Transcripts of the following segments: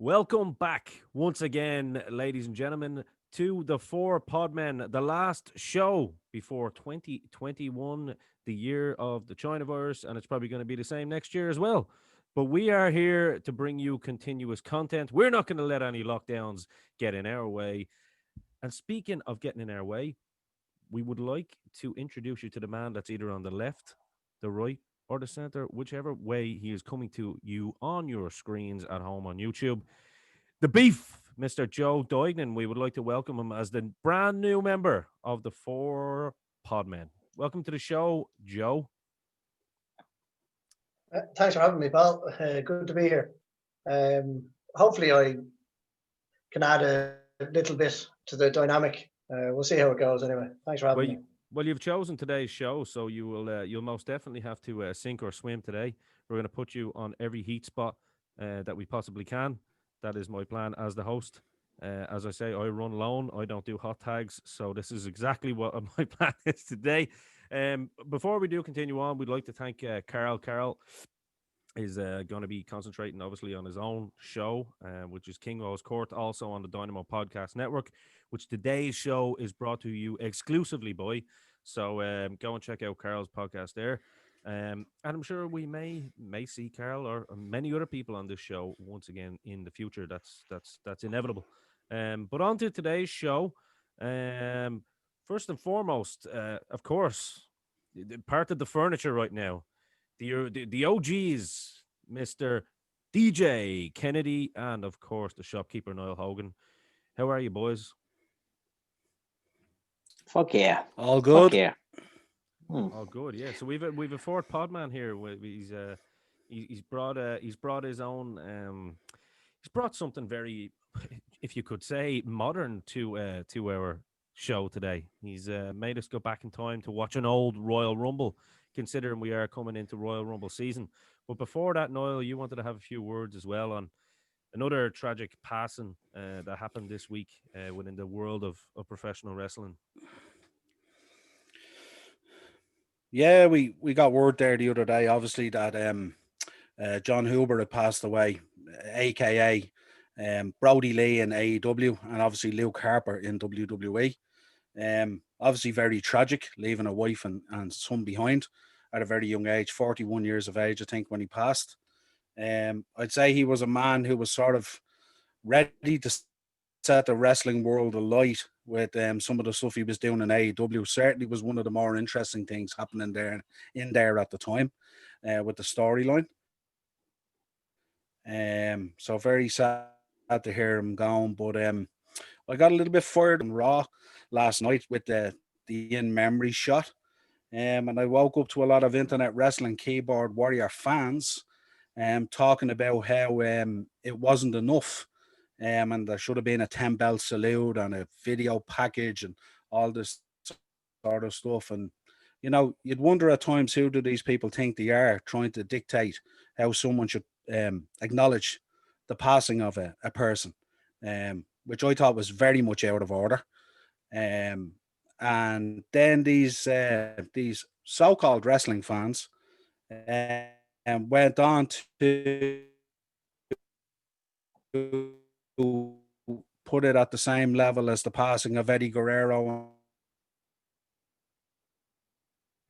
Welcome back once again, ladies and gentlemen, to the Four Podmen, the last show before 2021, the year of the China virus, and it's probably going to be the same next year as well. But we are here to bring you continuous content. We're not going to let any lockdowns get in our way. And speaking of getting in our way, we would like to introduce you to the man that's either on the left, the right, or the center, whichever way he is coming to you on your screens at home on YouTube. The Beef, Mr. Joe Duignan. We would like to welcome him as the brand new member of the Four Podmen. Welcome to the show, Joe. Thanks for having me, pal. Good to be here. Hopefully, I can add a little bit to the dynamic. We'll see how it goes. Anyway, thanks for having me. Well, you've chosen today's show, so you'll most definitely have to sink or swim today. We're going to put you on every heat spot that we possibly can. That is my plan as the host. As I say, I run lone. I don't do hot tags, so this is exactly what my plan is today. Before we do continue on, we'd like to thank Carl. Carl is going to be concentrating, obviously, on his own show, which is King Rose Court, also on the Dynamo Podcast Network, which today's show is brought to you exclusively by. So go and check out Carl's podcast there. And I'm sure we may see Carl or many other people on this show once again in the future. That's inevitable. But on to today's show. First and foremost, of course, part of the furniture right now, the OGs, Mr. DJ Kennedy, and of course the shopkeeper Niall Hogan. How are you, boys? Fuck yeah. All good. Fuck yeah. Oh, good. Yeah. So we've a fourth podman here. He's brought his own. He's brought something very, if you could say, modern to our show today. He's made us go back in time to watch an old Royal Rumble, considering we are coming into Royal Rumble season. But before that, Niall, you wanted to have a few words as well on another tragic passing that happened this week within the world of professional wrestling. Yeah, we got word there the other day, obviously, that John Huber had passed away, aka Brody Lee in AEW, and obviously Luke Harper in WWE. Obviously very tragic, leaving a wife and son behind at a very young age, 41 years of age, I think, when he passed. I'd say he was a man who was sort of ready to set the wrestling world alight with some of the stuff he was doing in AEW. Certainly was one of the more interesting things happening there at the time with the storyline. So very sad to hear him gone. But I got a little bit fired on Raw last night with the in-memory shot. And I woke up to a lot of internet wrestling keyboard warrior fans talking about how it wasn't enough. And there should have been a 10-belt salute and a video package and all this sort of stuff. And, you know, you'd wonder at times, who do these people think they are, trying to dictate how someone should acknowledge the passing of a person, which I thought was very much out of order. And then these so-called wrestling fans went on to put it at the same level as the passing of Eddie Guerrero.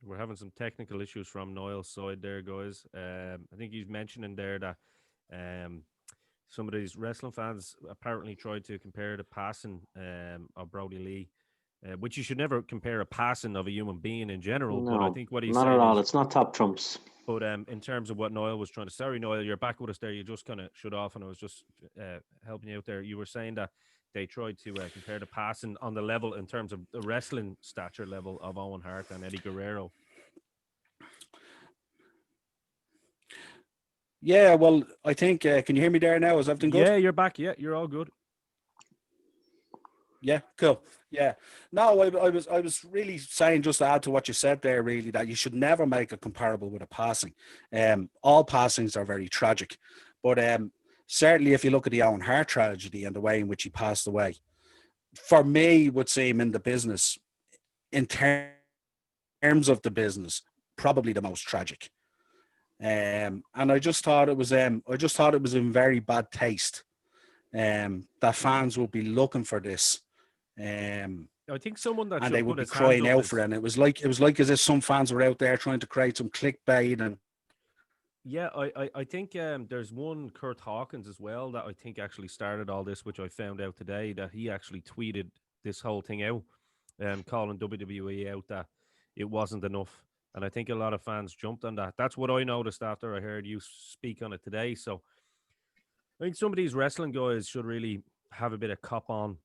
We're having some technical issues from Niall's side there, guys. I think he's mentioning there that some of these wrestling fans apparently tried to compare the passing of Brody Lee, which you should never compare a passing of a human being in general. No, but I think what he's not saying at all. is, It's not top trumps. but in terms of what Niall was trying to, sorry, Niall, you're back with us there. You just kind of shut off, and I was just helping you out there. You were saying that they tried to compare the passing on the level in terms of the wrestling stature level of Owen Hart and Eddie Guerrero. Yeah, well, I think, can you hear me there now? Is everything good? Yeah, you're back. Yeah, you're all good. Yeah, cool. Yeah. No, I was really saying, just to add to what you said there, really, that you should never make a comparable with a passing. All passings are very tragic. But certainly if you look at the Owen Hart tragedy and the way in which he passed away, for me, would seem in the business, in terms of the business, probably the most tragic. And I just thought it was in very bad taste that fans will be looking for this. I think someone that And should they would put be his hands crying up out is, for it. And it was like as if some fans were out there trying to create some clickbait. And yeah, I think there's one Kurt Hawkins as well that I think actually started all this, which I found out today that he actually tweeted this whole thing out, calling WWE out that it wasn't enough. And I think a lot of fans jumped on that. That's what I noticed after I heard you speak on it today. So I think some of these wrestling guys should really have a bit of cop on,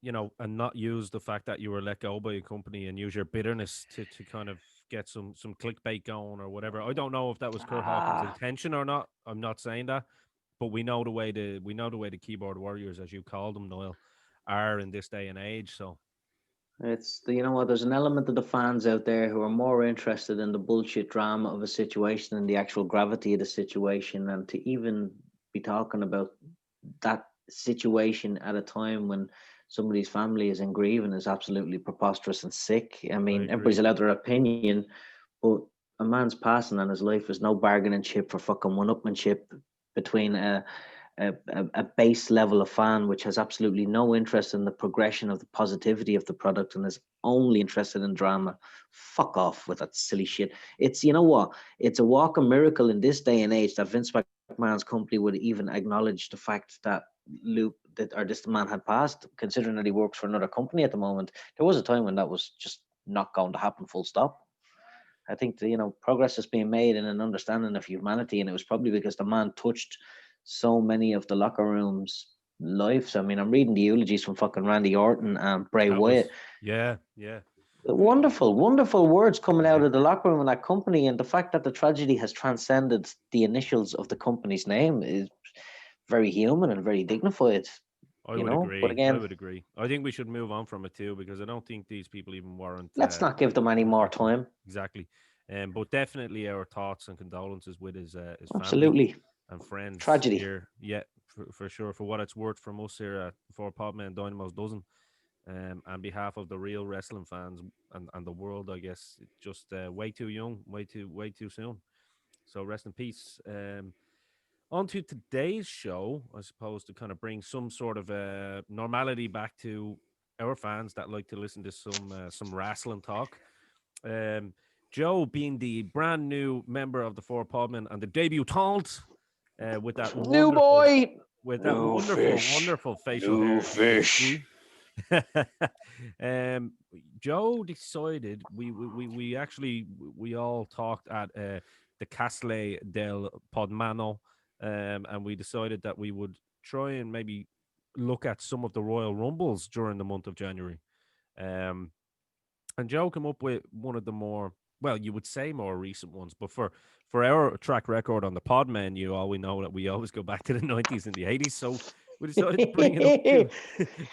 you know, and not use the fact that you were let go by a company and use your bitterness to kind of get some clickbait going or whatever. I don't know if that was Kurt Hawkins' intention or not. I'm not saying that, but we know the way the keyboard warriors, as you call them, Noel, are in this day and age. So It's you know what, there's an element of the fans out there who are more interested in the bullshit drama of a situation than the actual gravity of the situation, and to even be talking about that situation at a time when somebody's family is in grieving is absolutely preposterous and sick. I mean, agree. everybody's allowed their opinion, but a man's passing and his life is no bargaining chip for fucking one-upmanship between a base level of fan which has absolutely no interest in the progression of the positivity of the product and is only interested in drama. Fuck off with that silly shit. It's, you know what, it's a walking miracle in this day and age that Vince McMahon's company would even acknowledge the fact that this man had passed, considering that he works for another company at the moment. There was a time when that was just not going to happen, full stop. I think you know, progress is being made in an understanding of humanity, and it was probably because the man touched so many of the locker rooms' lives. I mean, I'm reading the eulogies from fucking Randy Orton and Bray Wyatt. yeah. Wonderful, wonderful words coming out of the locker room in that company, and the fact that the tragedy has transcended the initials of the company's name is very human and very dignified. I You would know, agree. but again, I would agree. I think we should move on from it too because I don't think these people even warrant. let's not give them any more time. Exactly. But definitely our thoughts and condolences with his family Absolutely. and friends. Tragedy. Here. Yeah, for sure. For what it's worth from us here at for Podmen Dynamo's Dozen, on behalf of the real wrestling fans and the world, I guess, just way too young, way too soon. So rest in peace. On to today's show, I suppose, to kind of bring some sort of normality back to our fans that like to listen to some wrestling talk. Joe, being the brand new member of the Four Podmen and the debutante, with that New boy. with that New wonderful fish. facial New hair. fish. Joe decided we actually we all talked at the Castle del Podmano, and we decided that we would try and maybe look at some of the Royal Rumbles during the month of January. And Joe came up with one of the more, well, you would say more recent ones, but for our track record on the pod menu, all we know that we always go back to the 90s and the 80s. So we decided to bring it up to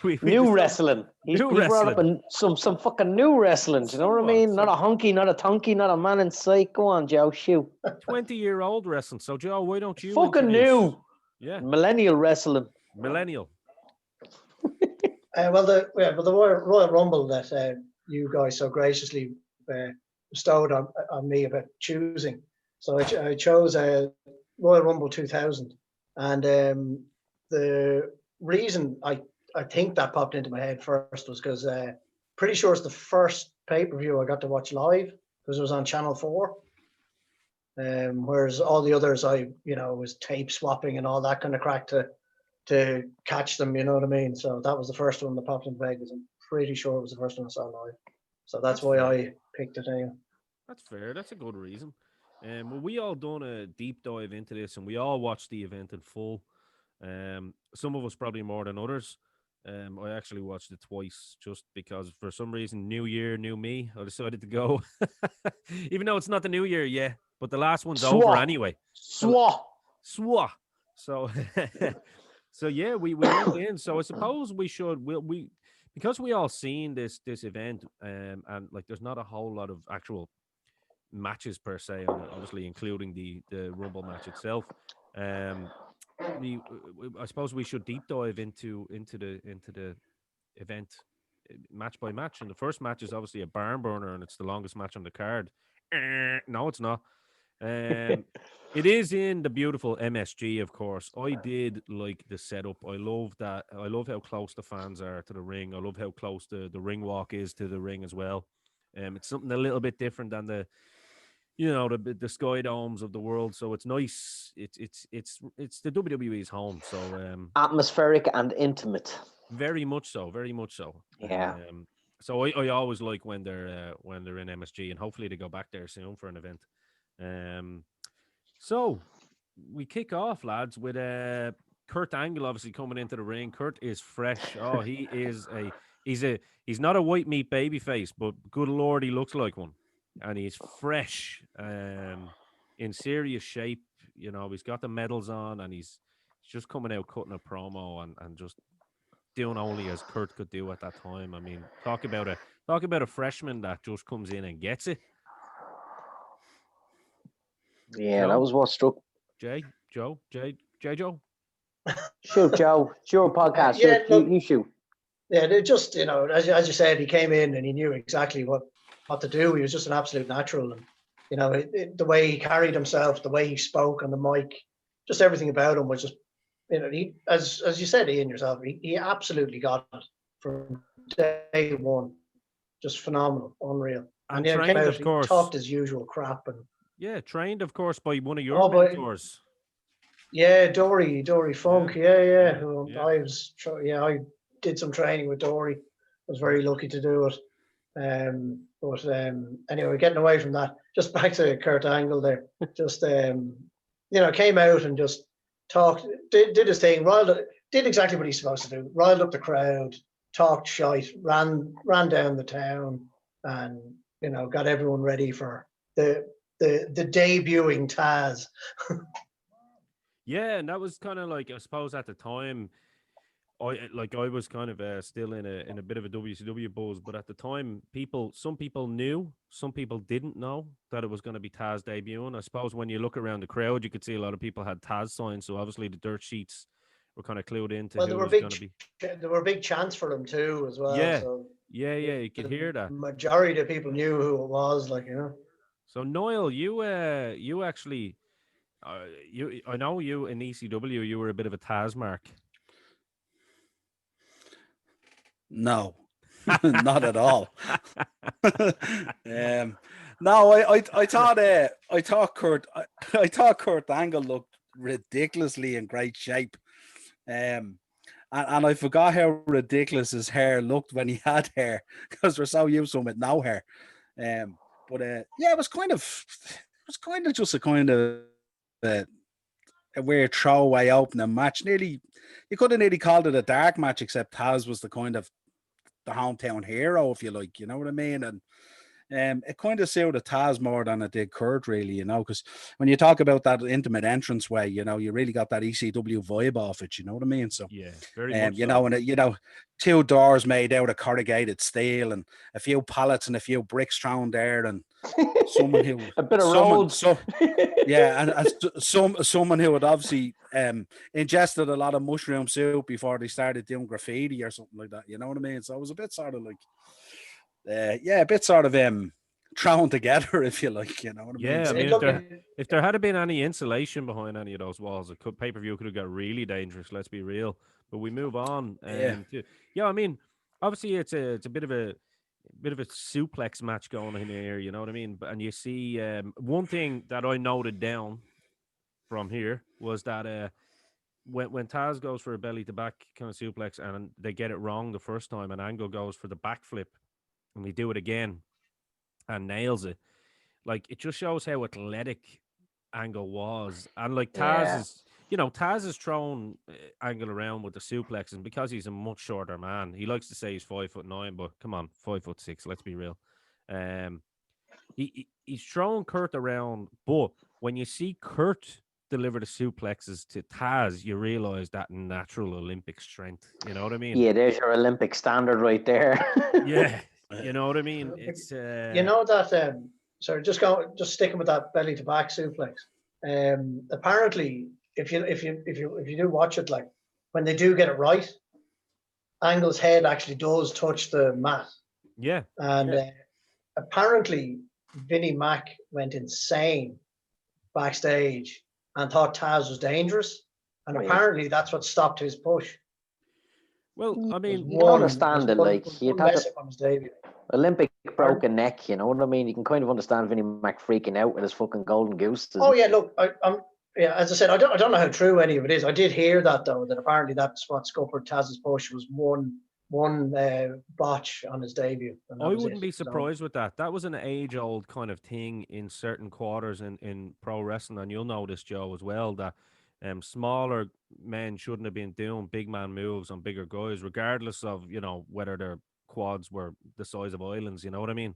we New decided- wrestling. He brought up some fucking new wrestling. Do you know what I mean? Not a hunky, not a tonky, not a man in sight. Go on, Joe. Shoot. 20-year-old wrestling. So Joe, why don't you Fucking introduce- new. Yeah, Millennial wrestling. millennial. Well, the Royal Rumble that you guys so graciously bestowed on me about choosing. So I chose Royal Rumble 2000, and the reason I think that popped into my head first was because pretty sure it's the first pay-per-view I got to watch live because it was on Channel 4. Whereas all the others, was tape swapping and all that kind of crack to catch them, you know what I mean? So that was the first one that popped into my head because I'm pretty sure it was the first one I saw live. So that's why fair. I picked it anyway. That's fair. That's a good reason. Well, we all done a deep dive into this, and we all watched the event in full. Some of us probably more than others. I actually watched it twice just because for some reason, new year, new me. I decided to go, even though it's not the new year yet, but the last one's over anyway. Swah. So, so yeah, we went in. So I suppose we should we because we all seen this event, and like there's not a whole lot of actual matches per se on it, obviously including the Rumble match itself. I suppose we should deep dive into the event match by match. And the first match is obviously a barn burner, and it's the longest match on the card. No, it's not. It is in the beautiful MSG, of course. I did like the setup. I love that. I love how close the fans are to the ring. I love how close the ring walk is to the ring as well. It's something a little bit different than the Sky Domes of the world. So it's nice. It's the WWE's home. So Atmospheric and intimate. very much so. Very much so. Yeah. So I always like when they're in MSG, and hopefully they go back there soon for an event. So we kick off, lads, with Kurt Angle obviously coming into the ring. Kurt is fresh. Oh, he's not a white meat baby face, but good lord, he looks like one, and he's fresh, in serious shape. You know, he's got the medals on, and he's just coming out cutting a promo and just doing only as Kurt could do at that time. I mean, talk about a freshman that just comes in and gets it. Yeah, Joe? that was what struck. Joe. Shoot, Joe. It's your podcast. Yeah, Shoot, look- you shoot. Yeah, they just, as you said, he came in and he knew exactly what to do. He was just an absolute natural, and the way he carried himself, the way he spoke on the mic, just everything about him was just, he, as you said, Ian yourself, he absolutely got it from day one. Just phenomenal, unreal. And he trained, came out, of course. he talked his usual crap, and Yeah, trained, of course, by one of your Oh, but- mentors. yeah, Dory Funk, yeah. Who Yeah. I did some training with Dory. Was very lucky to do it. But anyway, getting away from that, just back to Kurt Angle there. Just came out and just talked, did his thing, did exactly what he's supposed to do. Riled up the crowd, talked shite, ran down the town, and got everyone ready for the debuting Taz. Yeah, and that was kind of like, I suppose at the time, I was kind of still in a bit of a WCW buzz, but at the time, some people knew, some people didn't know that it was going to be Taz debuting. I suppose when you look around the crowd, you could see a lot of people had Taz signs, so obviously the dirt sheets were kind of clued into Well, who there were was going to be. there were big chants for him too, as well. Yeah. So Yeah, you could hear that. majority of people knew who it was, So Niall, you actually, I know you in ECW, you were a bit of a Taz mark. No, not at all. No, I thought Kurt Angle looked ridiculously in great shape. And I forgot how ridiculous his hair looked when he had hair, because we're so used to him with no hair. But it was kind of just a kind of a weird throwaway opening match. You could have nearly called it a dark match, except Taz was the kind of the hometown hero, if you like, you know what I mean? And it kind of suited Taz more than it did Kurt, really, because when you talk about that intimate entrance way, you really got that ECW vibe off it, you know what I mean? So Yeah, very much so. And two doors made out of corrugated steel and a few pallets and a few bricks thrown there, and someone who a bit of roads. Someone who had obviously ingested a lot of mushroom soup before they started doing graffiti or something like that, you know what I mean? So it was a bit sort of like thrown together, if you like, you know what I mean? Yeah, So, I mean, if there had been any insulation behind any of those walls, pay-per-view could have got really dangerous, let's be real. But we move on. I mean, obviously it's a bit of a suplex match going in here, you know what I mean? And you see, one thing that I noted down from here was that when Taz goes for a belly to back kind of suplex and they get it wrong the first time, and Angle goes for the backflip and we do it again and nails it, like, it just shows how athletic Angle was. And like Taz is throwing Angle around with the suplex, and because he's a much shorter man, he likes to say he's 5'9", but come on, 5'6", let's be real. He's throwing Kurt around, but when you see Kurt deliver the suplexes to Taz, you realize that natural Olympic strength. You know what I mean? Yeah, there's your Olympic standard right there. Yeah, you know what I mean. It's that. Sorry, just sticking with that belly to back suplex. Apparently, if you do watch it, like when they do get it right, Angle's head actually does touch the mat. Yeah, and apparently Vinnie Mac went insane backstage and thought Taz was dangerous, and Oh, yeah. apparently that's what stopped his push. Well, I There's mean, You can understand it, like, there's you'd one have mess to up on his debut. Olympic Pardon? broken neck, you know what I mean? You can kind of understand Vinnie Mac freaking out with his fucking golden goose. Oh yeah, look, yeah, as I said, I don't know how true any of it is. I did hear that though, that apparently that's what scuppered Taz's push was one botch on his debut. And that I was wouldn't it. be So, surprised with that. That was an age-old kind of thing in certain quarters in pro wrestling, and you'll know this, Joe, as well, that smaller men shouldn't have been doing big man moves on bigger guys, regardless of, you know, whether their quads were the size of islands. You know what I mean?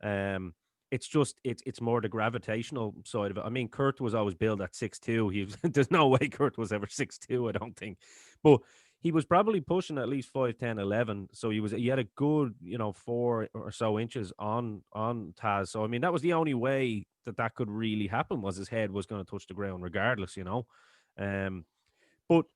Um, it's just it's more the gravitational side of it. I mean, Kurt was always billed at 6'2". There's no way Kurt was ever 6'2", I don't think, but he was probably pushing at least 5'10", 11. So he had a good, you know, 4 or so inches on Taz. So I mean, that was the only way that could really happen, was his head was going to touch the ground regardless, you know. But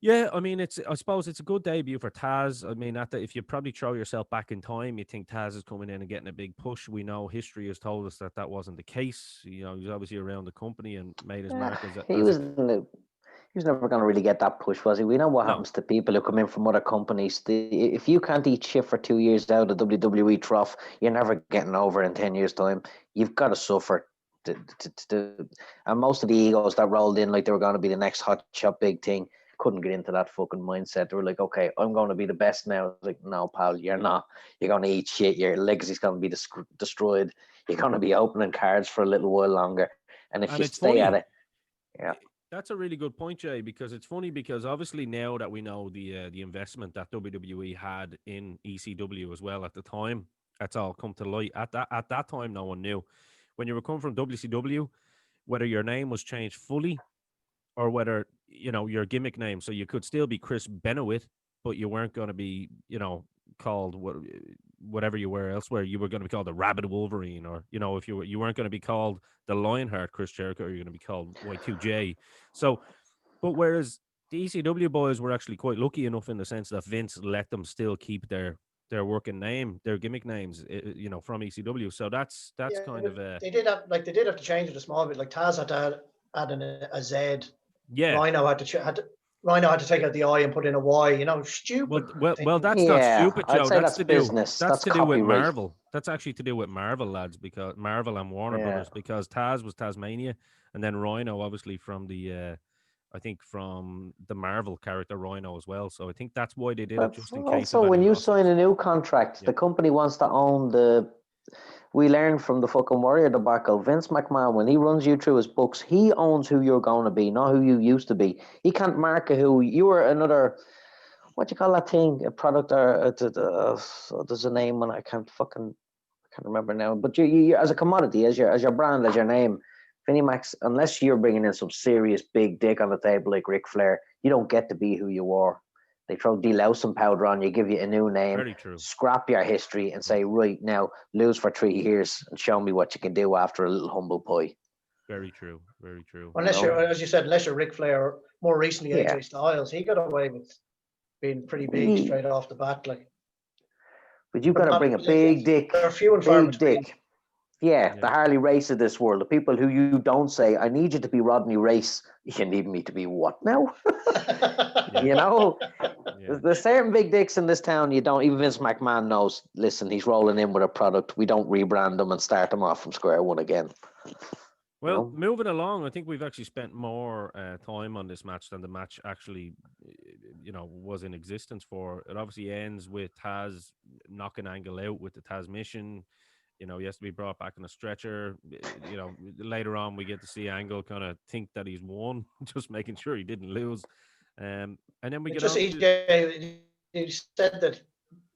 yeah, I mean, I suppose it's a good debut for Taz. I mean, if you probably throw yourself back in time, you think Taz is coming in and getting a big push. We know history has told us that wasn't the case. You know, he's obviously around the company and made his mark as a. He was never going to really get that push, was he? We know what No. happens to people who come in from other companies. If you can't eat shit for 2 years out of WWE trough, you're never getting over in 10 years' time. You've got to suffer. And most of the egos that rolled in like they were going to be the next hot shot big thing couldn't get into that fucking mindset. They were like, okay, I'm going to be the best now. It's like, no, pal, you're not. You're going to eat shit. Your legacy's going to be destroyed. You're going to be opening cards for a little while longer. And if you stay at it, yeah. That's a really good point, Jay, because it's funny because obviously now that we know the investment that WWE had in ECW as well at the time, that's all come to light. At that time, no one knew. When you were coming from WCW, whether your name was changed fully or whether, you know, your gimmick name, so you could still be Chris Benoit, but you weren't going to be, you know, called whatever you were elsewhere. You were going to be called the Rabid Wolverine, or, you know, if you weren't going to be called the Lionheart Chris Jericho, you're going to be called Y2J. So, but whereas the ECW boys were actually quite lucky enough in the sense that Vince let them still keep their working name, their gimmick names, you know, from ECW. So that's kind of they did have to change it a small bit. Like Taz had to add a Z. yeah. Rhino had to take out the I and put in a Y. You know, stupid. Well, that's not stupid, Joe. I'd say that's to business. That's to do with copyright. Marvel. That's actually to do with Marvel, lads, because Marvel and Warner Brothers, because Taz was Tasmania, and then Rhino obviously from the I think from the Marvel character Rhino as well. So I think that's why they did it, just in case. Also, when you sign a new contract, the company wants to own the. We learned from the fucking Warrior debacle. Vince McMahon, when he runs you through his books, he owns who you're going to be, not who you used to be. He can't market who you were. Another, what do you call that thing? A product or there's a name and I can't remember now. But you as a commodity, as your brand, as your name, Vinnie Max, unless you're bringing in some serious big dick on the table like Ric Flair, you don't get to be who you are. They throw delousing powder on you, give you a new name, Very true. Scrap your history and say, right, now lose for 3 years and show me what you can do after a little humble pie. Very true. Very true. Unless you're, as you said, unless you're Ric Flair, or more recently AJ Styles, he got away with being pretty big straight off the bat. Like, but you've got to bring a big dick. They're few and far between. Dick. Yeah, the Harley Race of this world, the people who you don't say, I need you to be Rodney Race. You need me to be what now? You know, there's certain big dicks in this town. You don't, even Vince McMahon knows, listen, he's rolling in with a product. We don't rebrand them and start them off from square one again. Well, moving along, I think we've actually spent more time on this match than the match actually, you know, was in existence for. It obviously ends with Taz knocking Angle out with the Taz mission. You know, he has to be brought back on a stretcher. You know, later on we get to see Angle kind of think that he's won, just making sure he didn't lose. And then we get on. He said that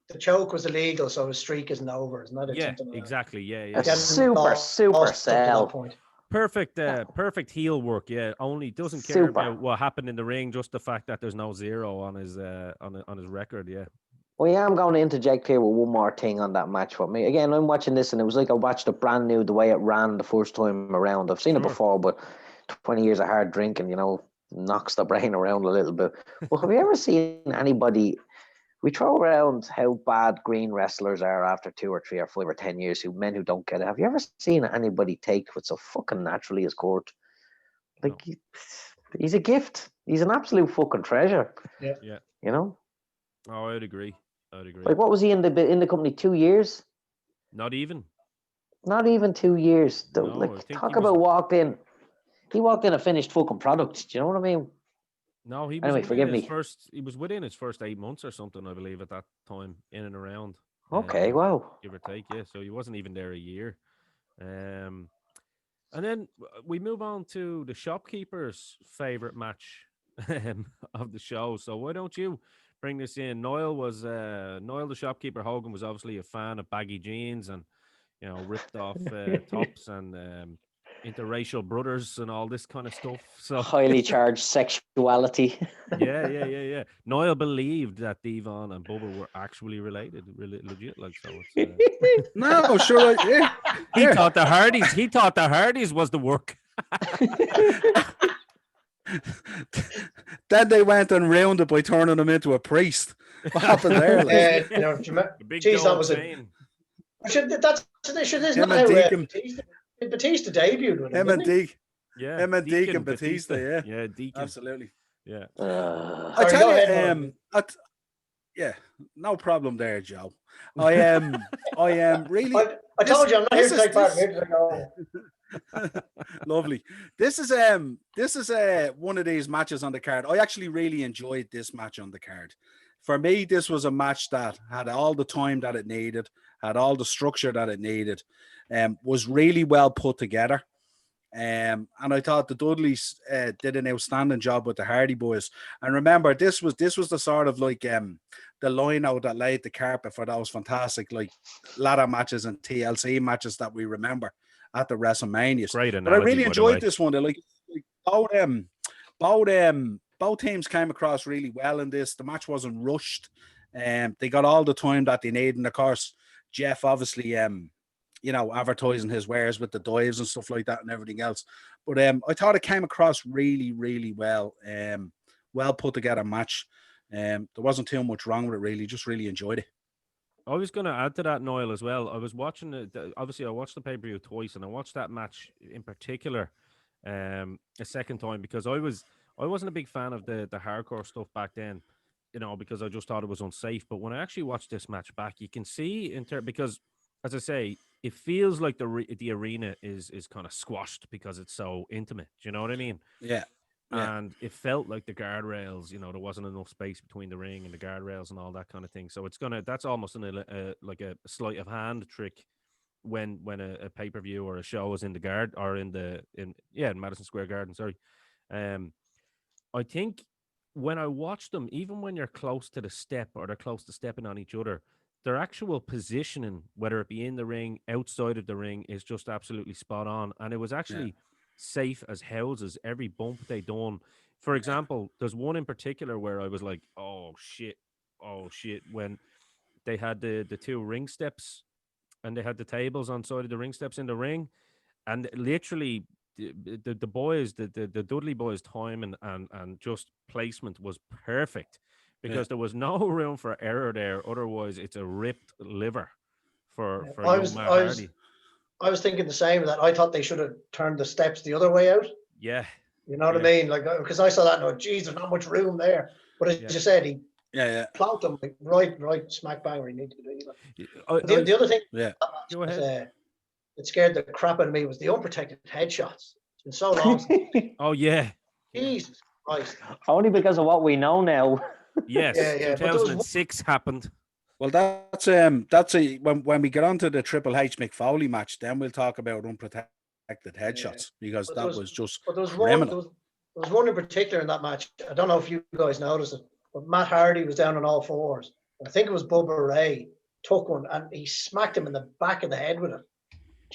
the choke was illegal, so his streak isn't over. Isn't that it? Yeah, Something like exactly. That. Yeah. Super sell. Perfect heel work. Yeah, only doesn't care about what happened in the ring, just the fact that there's no 0 on his on his record. Yeah. Well, yeah, I'm going to interject here with one more thing on that match for me. Again, I'm watching this, and it was like I watched it brand new, the way it ran the first time around. I've seen it before, but 20 years of hard drinking, you know, knocks the brain around a little bit. But have you ever seen anybody? We throw around how bad green wrestlers are after 2 or 3 or 5 or 10 years, men who don't get it. Have you ever seen anybody take what's so fucking naturally as Kurt Like he's a gift. He's an absolute fucking treasure. Yeah. Yeah. You know, Oh, I'd agree. I'd agree. like what was he in the company 2 years? Not even. Not even 2 years. No, I Like think talk he was. about walked in. He walked in a finished fucking product. Do you know what I mean? No, he was Anyway, within forgive his me. first. He was within his first 8 months or something, I believe, at that time, in and around. Okay, wow. Give or take, yeah. So he wasn't even there a year. Um, and then we move on to the shopkeeper's favorite match of the show. So why don't you bring this in? Noel, the shopkeeper Hogan, was obviously a fan of baggy jeans and ripped off tops and interracial brothers and all this kind of stuff. So Highly charged sexuality. yeah. Noel believed that Devon and Bubba were actually related, really legit. Like so, it's. No, sure, yeah. He thought the Hardys was the work. Then they went and ruined it by turning him into a priest. What happened there? Like? The big Geez, that gold was chain. Isn't Him that and how Deacon. Batista debuted with him, Him and didn't he? Deke. Yeah, Him and Deacon Batista, yeah. Yeah, Deacon. Absolutely. Yeah. I Sorry, tell go you, ahead, Noel. yeah, no problem there, Joe. I am really. I told you I'm not here to this take part is- in it. Lovely. This is one of these matches on the card. I actually really enjoyed this match on the card. For me, this was a match that had all the time that it needed, had all the structure that it needed, was really well put together. And I thought the Dudleys did an outstanding job with the Hardy Boys. And remember, this was the sort of like the line out that laid the carpet for those fantastic like ladder matches and TLC matches that we remember at the WrestleManias. Great But I analogy, really by the enjoyed way. this one. Both teams came across really well in this. The match wasn't rushed. They got all the time that they needed. And of course, Jeff obviously advertising his wares with the dives and stuff like that and everything else. But I thought it came across really, really well. Well put together match. There wasn't too much wrong with it, really. Just really enjoyed it. I was going to add to that, Noel, as well. I was watching it. Obviously, I watched the pay-per-view twice, and I watched that match in particular a second time because I wasn't a big fan of the hardcore stuff back then, because I just thought it was unsafe. But when I actually watched this match back, you can see because, as I say, it feels like the arena is kind of squashed because it's so intimate. Do you know what I mean? Yeah. Yeah. And it felt like the guardrails, there wasn't enough space between the ring and the guardrails and all that kind of thing. So that's almost like a sleight of hand trick when a pay-per-view or a show is in the guard or in Madison Square Garden. Sorry. I think when I watch them, even when you're close to the step or they're close to stepping on each other, their actual positioning, whether it be in the ring, outside of the ring, is just absolutely spot on. And it was actually safe as houses, every bump they done. For example, there's one in particular where I was like, oh shit, when they had the two ring steps and they had the tables on side of the ring steps in the ring, and literally the boys, the Dudley boys' timing and just placement was perfect because there was no room for error there. Otherwise, it's a ripped liver for young Matt Hardy. I was thinking the same, that I thought they should have turned the steps the other way out. Yeah. You know what I mean? Like, because I saw that and I went, geez, there's not much room there. But as you said, he plonked them like right smack bang where he needed to be. The other thing Go ahead. That scared the crap out of me was the unprotected headshots. It's been so long since. Oh, yeah. Jesus Christ. Only because of what we know now. Yes, Yeah. 2006 happened. Well, when we get onto the Triple H McFoley match, then we'll talk about unprotected headshots because that was just criminal. There was one in particular in that match. I don't know if you guys noticed it, but Matt Hardy was down on all fours. I think it was Bubba Ray took one and he smacked him in the back of the head with it.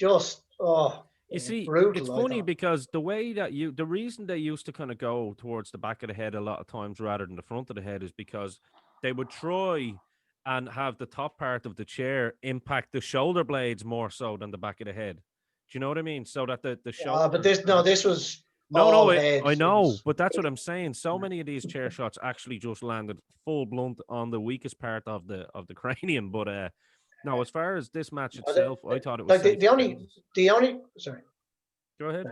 You see, brutal, it's funny because the reason they used to kind of go towards the back of the head a lot of times rather than the front of the head is because they would try and have the top part of the chair impact the shoulder blades more so than the back of the head. Do you know what I mean? So that the shoulder. But this was I know, but that's what I'm saying. So many of these chair shots actually just landed full blunt on the weakest part of the cranium. But no, as far as this match itself, I thought it was like the only. Sorry. Go ahead.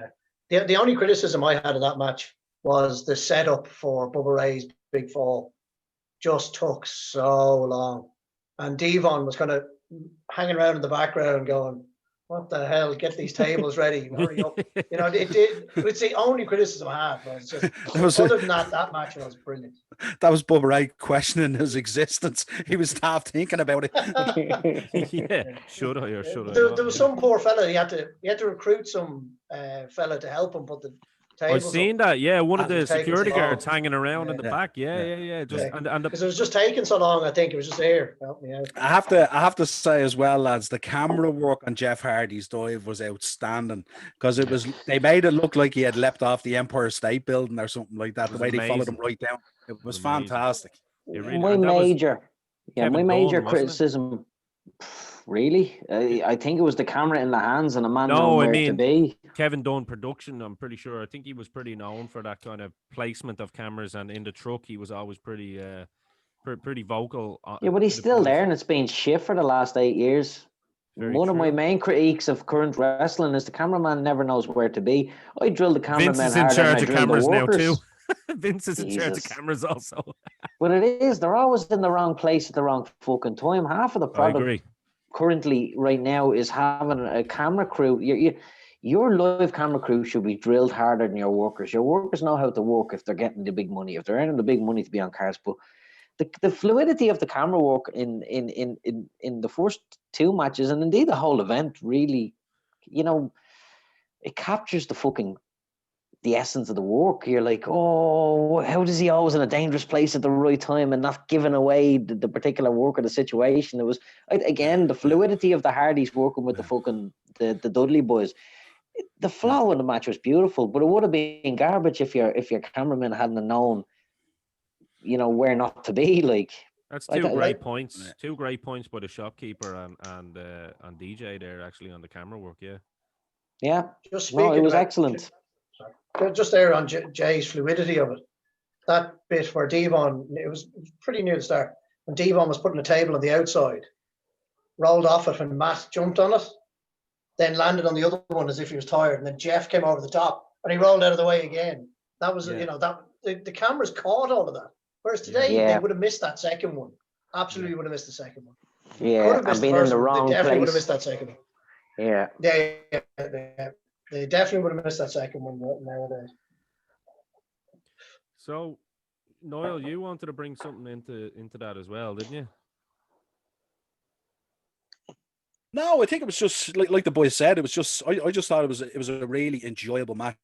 The only criticism I had of that match was the setup for Bubba Ray's big fall just took so long. And Devon was kind of hanging around in the background going, what the hell, get these tables ready, hurry up. You know, it did. It's the only criticism I had was just, other than that match was brilliant. That was Bubba Ray questioning his existence. He was half thinking about it. Yeah, should I or should I There not? was Yeah. some poor fella, he had to recruit some fella to help him put the I've tables seen up. that. Yeah, one of It the was taking security so guards long. hanging around in the Yeah. back. Yeah. Just Yeah. and Because it was just taking so long, I think. It was just there. Help me out. I have to say as well, lads, the camera work on Jeff Hardy's dive was outstanding because they made it look like he had leapt off the Empire State Building or something like that. The was way they followed amazing. him right down, it was amazing. fantastic. It really, my and that was major Kevin Dunn, wasn't it? criticism, really, I think it was the camera in the hands and a man No, knowing I where mean- to be. Kevin Dunn production. I'm pretty sure. I think he was pretty known for that kind of placement of cameras, and in the truck, he was always pretty pretty vocal. Yeah, but he's to the still point. there, and it's been shit for the last 8 years. Very One of my true. main critiques of current wrestling is the cameraman never knows where to be. I drill the cameraman Vince is in harder than I charge of drill the cameras now workers. too. Vince is in charge of Jesus. cameras also. But it is, they're always in the wrong place at the wrong fucking time. Half of the I product agree. currently right now is having a camera crew. Your live camera crew should be drilled harder than your workers. Your workers know how to work if they're getting the big money, if they're earning the big money to be on cars. But the fluidity of the camera work in the first 2 matches, and indeed the whole event, really, it captures the essence of the work. You're like, oh, how does he always in a dangerous place at the right time and not giving away the particular work or the situation? It was, again, the fluidity of the Hardys working with the Dudley boys. The flow in the match was beautiful, but it would have been garbage if your cameraman hadn't known, where not to be. Like, That's I two don't- great like- points. Yeah. Two great points by the shopkeeper and DJ there actually on the camera work. Yeah. yeah, Just no, it speaking was about- excellent. Just there on Jay's fluidity of it. That bit where Devon, it was pretty near the start, when Devon was putting a table on the outside, rolled off it and Matt jumped on it, then landed on the other one as if he was tired, and then Jeff came over the top and he rolled out of the way again. That was, Yeah. the cameras caught all of that. Whereas today, Yeah. they would have missed that second one. Absolutely would have missed the second one. Could Yeah, have missed and the being in first the one, wrong they definitely would have place. missed that second one. Yeah. Yeah. They definitely would have missed that second one nowadays. So, Noel, you wanted to bring something into that as well, didn't you? No, I think it was just like the boys said. It was just I just thought it was a really enjoyable match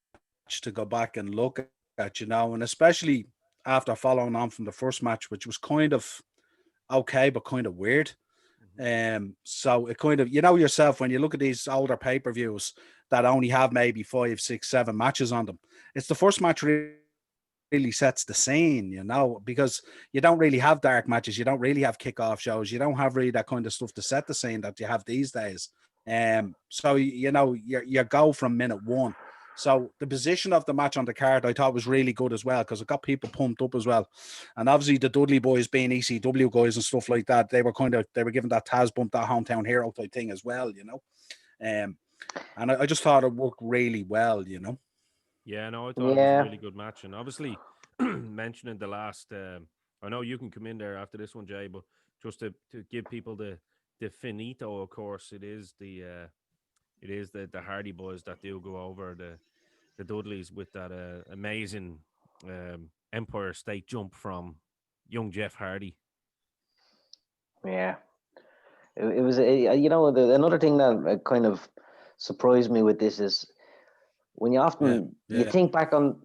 to go back and look at, and especially after following on from the first match, which was kind of okay but kind of weird. So it kind of, yourself when you look at these older pay-per-views that only have maybe 5, 6, 7 matches on them. It's the first match really sets the scene, because you don't really have dark matches, you don't really have kickoff shows, you don't have really that kind of stuff to set the scene that you have these days. So you go from minute one. So the position of the match on the card I thought was really good as well, because it got people pumped up as well. And obviously the Dudley boys being ECW guys and stuff like that, they were given that Taz bump, that hometown hero type thing as well, and I just thought it worked really well, Yeah, no, I thought it was a really good match, and obviously mentioning the last. I know you can come in there after this one, Jay, but just to give people the finito, of course, it is the Hardy boys that do go over the Dudleys with that amazing Empire State jump from young Jeff Hardy. Yeah, it was another thing that kind of surprised me with this is when you often you think back on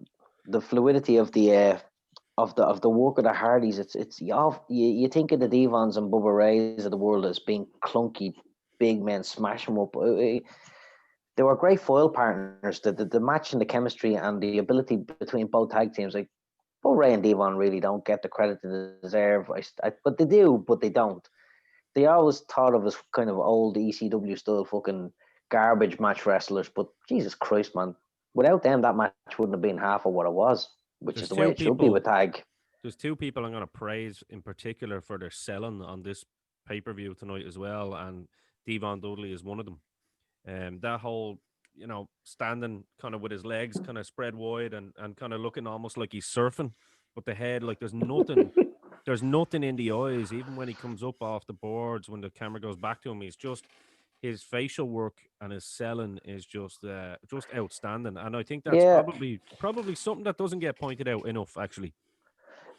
the fluidity of the work of the Hardys. You think of the Devons and Bubba Rays of the world as being clunky big men, smash them up. They were great foil partners. The match and the chemistry and the ability between both tag teams, like Bubba Ray and Devon, really don't get the credit they deserve. But they do, but they don't. They always thought of as kind of old ECW style fucking garbage match wrestlers. But Jesus Christ, man, without them, that match wouldn't have been half of what it was, which There's is the way it should be with tag. There's two people I'm going to praise in particular for their selling on this pay-per-view tonight as well, and Devon Dudley is one of them. That whole standing kind of with his legs kind of spread wide and kind of looking almost like he's surfing, but the head, like there's nothing in the eyes. Even when he comes up off the boards, when the camera goes back to him, he's just his facial work and his selling is just outstanding. And I think that's Yeah. probably something that doesn't get pointed out enough, actually.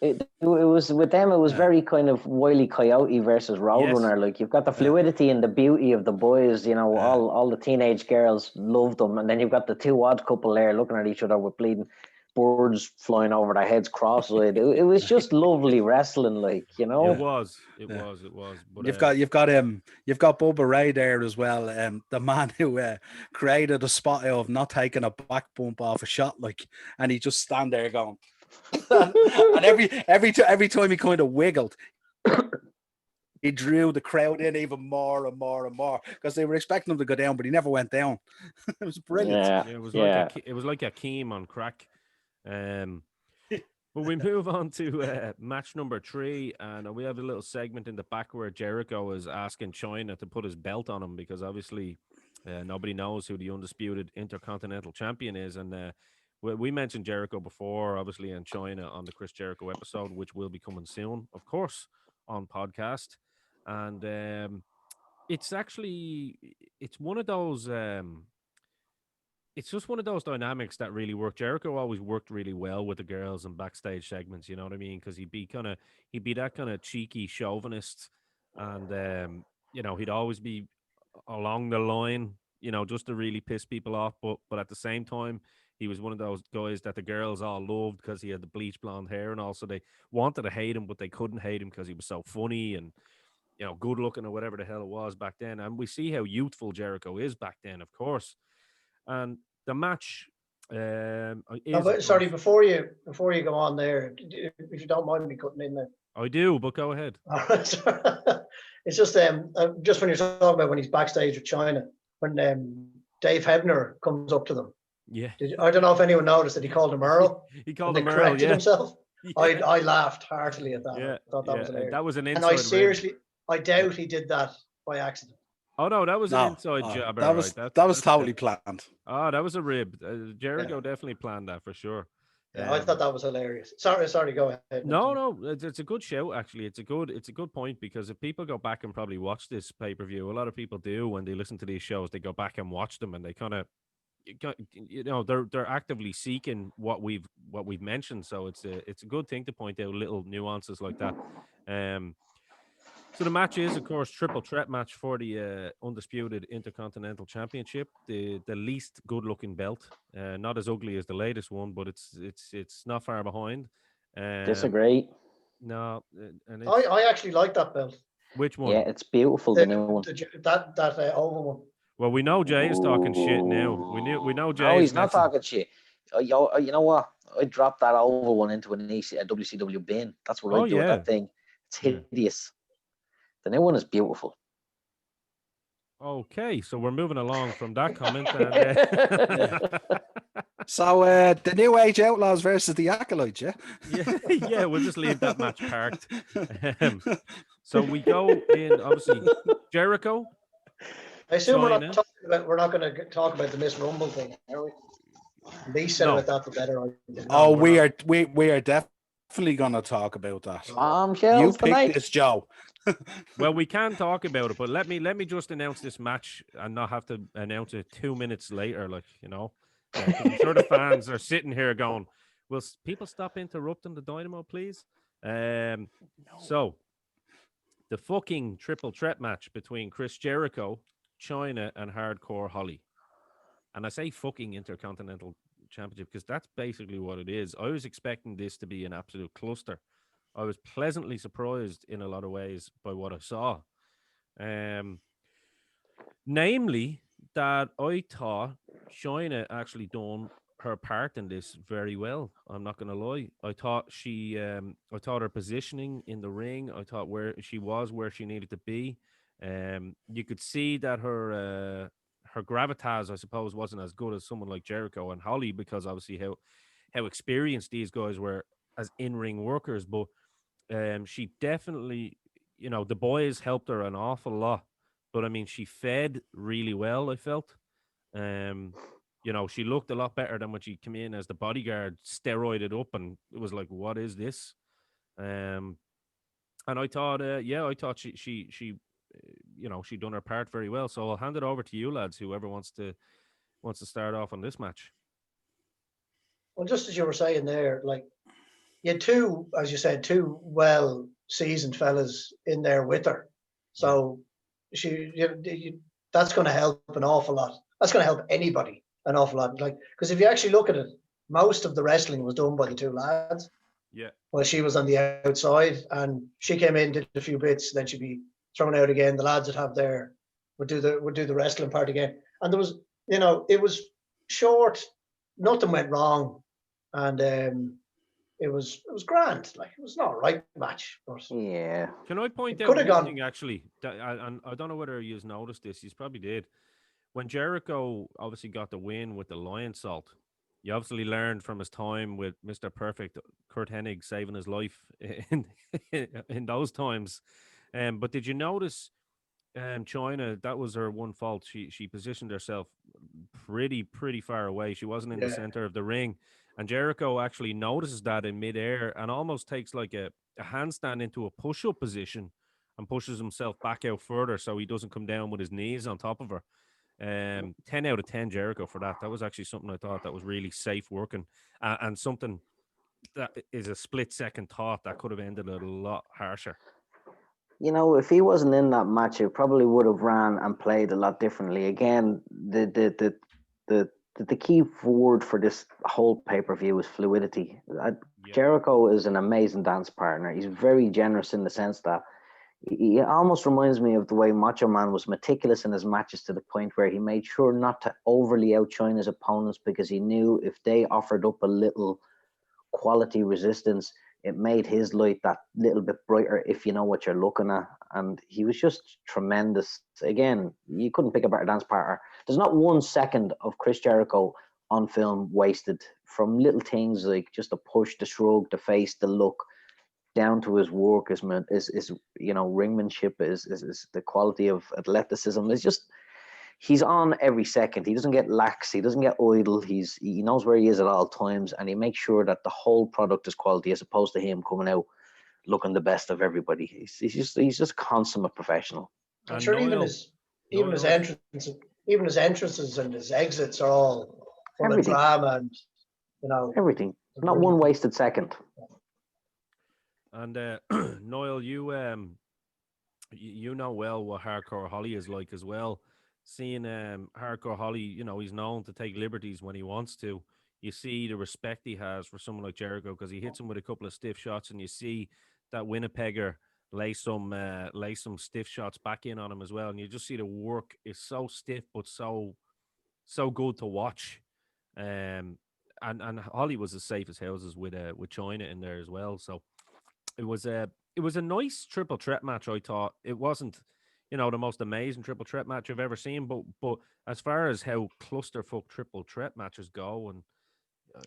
It was with them. It was very kind of Wile E. Coyote versus Roadrunner. Like you've got the fluidity and the beauty of the boys. All the teenage girls loved them, and then you've got the two odd couple there looking at each other with bleeding birds flying over their heads cross-eyed. It was just lovely wrestling, like It was. But you've got Bubba Ray there as well. The man who created a spot of not taking a back bump off a shot, like, and he just stand there going. And every time he kind of wiggled, he drew the crowd in even more and more and more because they were expecting him to go down, but he never went down. It was brilliant. Yeah, it was like a Keem on crack. But we move on to match number 3, and we have a little segment in the back where Jericho is asking China to put his belt on him because obviously nobody knows who the undisputed Intercontinental Champion is, and we mentioned Jericho before, obviously, in China on the Chris Jericho episode, which will be coming soon, of course, on podcast. And it's one of those. It's just one of those dynamics that really work. Jericho always worked really well with the girls and backstage segments. You know what I mean? Because he'd be that kind of cheeky chauvinist, and he'd always be along the line, just to really piss people off. But at the same time, he was one of those guys that the girls all loved because he had the bleach blonde hair, and also they wanted to hate him, but they couldn't hate him because he was so funny and good looking or whatever the hell it was back then. And we see how youthful Jericho is back then, of course. And the match sorry, before you go on there, if you don't mind me cutting in there. I do, but go ahead. It's just when you're talking about when he's backstage with China, when Dave Hebner comes up to them. Yeah. I don't know if anyone noticed that he called him Earl. He called him Earl, corrected himself. Yeah. I laughed heartily at that. Yeah, I thought that was hilarious. that was an inside. And I doubt he did that by accident. Oh no, that was an inside job. That was totally planned. Oh, that was a rib. Jericho definitely planned that for sure. Yeah, I thought that was hilarious. Sorry, go ahead. No, it's a good show actually. It's a good point because if people go back and probably watch this pay-per-view, a lot of people do when they listen to these shows, they go back and watch them and they kind of they're actively seeking what we've mentioned. So it's a good thing to point out little nuances like that. So the match is, of course, triple threat match for the undisputed Intercontinental Championship, the least good-looking belt. Not as ugly as the latest one, but it's not far behind. Disagree. No, and I actually like that belt. Which one? Yeah, it's beautiful. The new one. That oval one. Well, we know Jay is talking shit now. We know Jay. No, he's not talking shit. You know what? I dropped that oval one into a WCW bin. That's what I do with that thing. It's hideous. The new one is beautiful. Okay, so we're moving along from that comment. So the New Age Outlaws versus the Acolytes, yeah? Yeah, we'll just leave that match parked. So we go in, obviously, Jericho. I assume we're not going to talk about the Miss Rumble thing, are we? Least said about that, the better. We are definitely going to talk about that. You picked this, Joe. Well, we can talk about it, but let me just announce this match and not have to announce it 2 minutes later, I'm sure the fans are sitting here going, will people stop interrupting the Dynamo, please? So the fucking triple threat match between Chris Jericho, China, and Hardcore Holly. And I say fucking Intercontinental Championship because that's basically what it is. I was expecting this to be an absolute cluster. I was pleasantly surprised in a lot of ways by what I saw. Namely, that I thought China actually done her part in this very well. I'm not going to lie. I thought I thought her positioning in the ring, I thought where she needed to be. You could see that her gravitas, I suppose, wasn't as good as someone like Jericho and Holly because obviously how experienced these guys were as in-ring workers, but she definitely, the boys helped her an awful lot. But I mean, she fed really well, I felt. You know, she looked a lot better than when she came in as the bodyguard, steroided up, and it was like, what is this? And I thought, I thought she, you know, she done her part very well. So I'll hand it over to you lads, whoever wants to start off on this match. Well, just as you were saying there, like you had two, as you said, two well seasoned fellas in there with her. So that's going to help an awful lot. That's going to help anybody an awful lot. Like, because if you actually look at it, most of the wrestling was done by the two lads. Yeah. Well, she was on the outside, and she came in, did a few bits, then she'd be thrown out again. The lads would do the wrestling part again. And there was, you know, it was short. Nothing went wrong, and it was grand. Like, it was not a right match. But Yeah. Can I point out could have one gone. thing actually? And I don't know whether you've noticed this. You probably did. When Jericho obviously got the win with the lion salt, you obviously learned from his time with Mr. Perfect, Kurt Hennig, saving his life in those times. But did you notice China, that was her one fault. She positioned herself pretty far away. She wasn't in the Yeah. center of the ring. And Jericho actually notices that in midair and almost takes like a handstand into a push-up position and pushes himself back out further so he doesn't come down with his knees on top of her. 10 out of 10 Jericho for that. That was actually something I thought that was really safe working, and something that is a split-second thought that could have ended it a lot harsher. You know, if he wasn't in that match, it probably would have ran and played a lot differently. Again, the key word for this whole pay-per-view is fluidity. Jericho is an amazing dance partner. He's very generous in the sense that he almost reminds me of the way Macho Man was meticulous in his matches, to the point where he made sure not to overly outshine his opponents, because he knew if they offered up a little quality resistance, it made his light that little bit brighter, if you know what you're looking at. And he was just tremendous. Again, you couldn't pick a better dance partner. There's not 1 second of Chris Jericho on film wasted, from little things like just the push, the shrug, the face, the look, down to his work, his you know, ringmanship, is the quality of athleticism. It's just, he's on every second. He doesn't get lax. He doesn't get idle. He knows where he is at all times, and he makes sure that the whole product is quality, as opposed to him coming out looking the best of everybody. He's just consummate professional. I'm sure even his entrances and his exits are all full of drama, and you know, everything. Not one wasted second. And Noel, you know well what Hardcore Holly is like as well. Seeing Hardcore Holly, you know, he's known to take liberties when he wants to. You see the respect he has for someone like Jericho, because he hits him with a couple of stiff shots, and you see that Winnipegger lay some stiff shots back in on him as well. And you just see the work is so stiff but so good to watch. And Holly was as safe as houses with China in there as well. So it was a nice triple threat match. I thought it wasn't, you know, the most amazing triple threat match I've ever seen, but as far as how clusterfuck triple threat matches go, and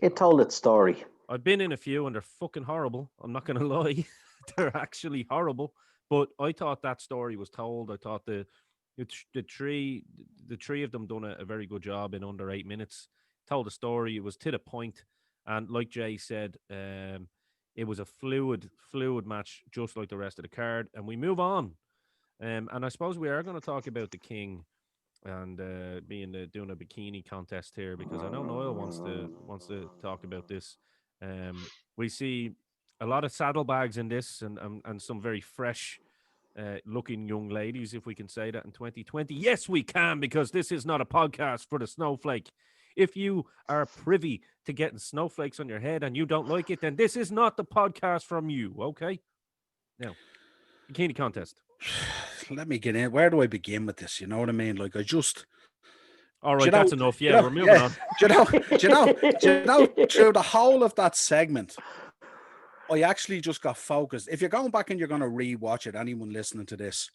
it told its story. I've been in a few and they're fucking horrible. I'm not gonna lie, they're actually horrible. But I thought that story was told. I thought the three of them done a very good job in under 8 minutes. Told a story. It was to the point, and like Jay said, it was a fluid match, just like the rest of the card. And we move on. And I suppose we are going to talk about the King and doing a bikini contest here, because I know Noel wants to talk about this. We see a lot of saddlebags in this, and some very fresh looking young ladies, if we can say that in 2020. Yes, we can, because this is not a podcast for the snowflake. If you are privy to getting snowflakes on your head and you don't like it, then this is not the podcast from you, okay? Now, bikini contest. Let me get in. Where do I begin with this? You know what I mean? Like, all right, that's enough. Yeah, we're moving on. Do you know, through the whole of that segment, I actually just got focused. If you're going back and you're going to rewatch it, anyone listening to this,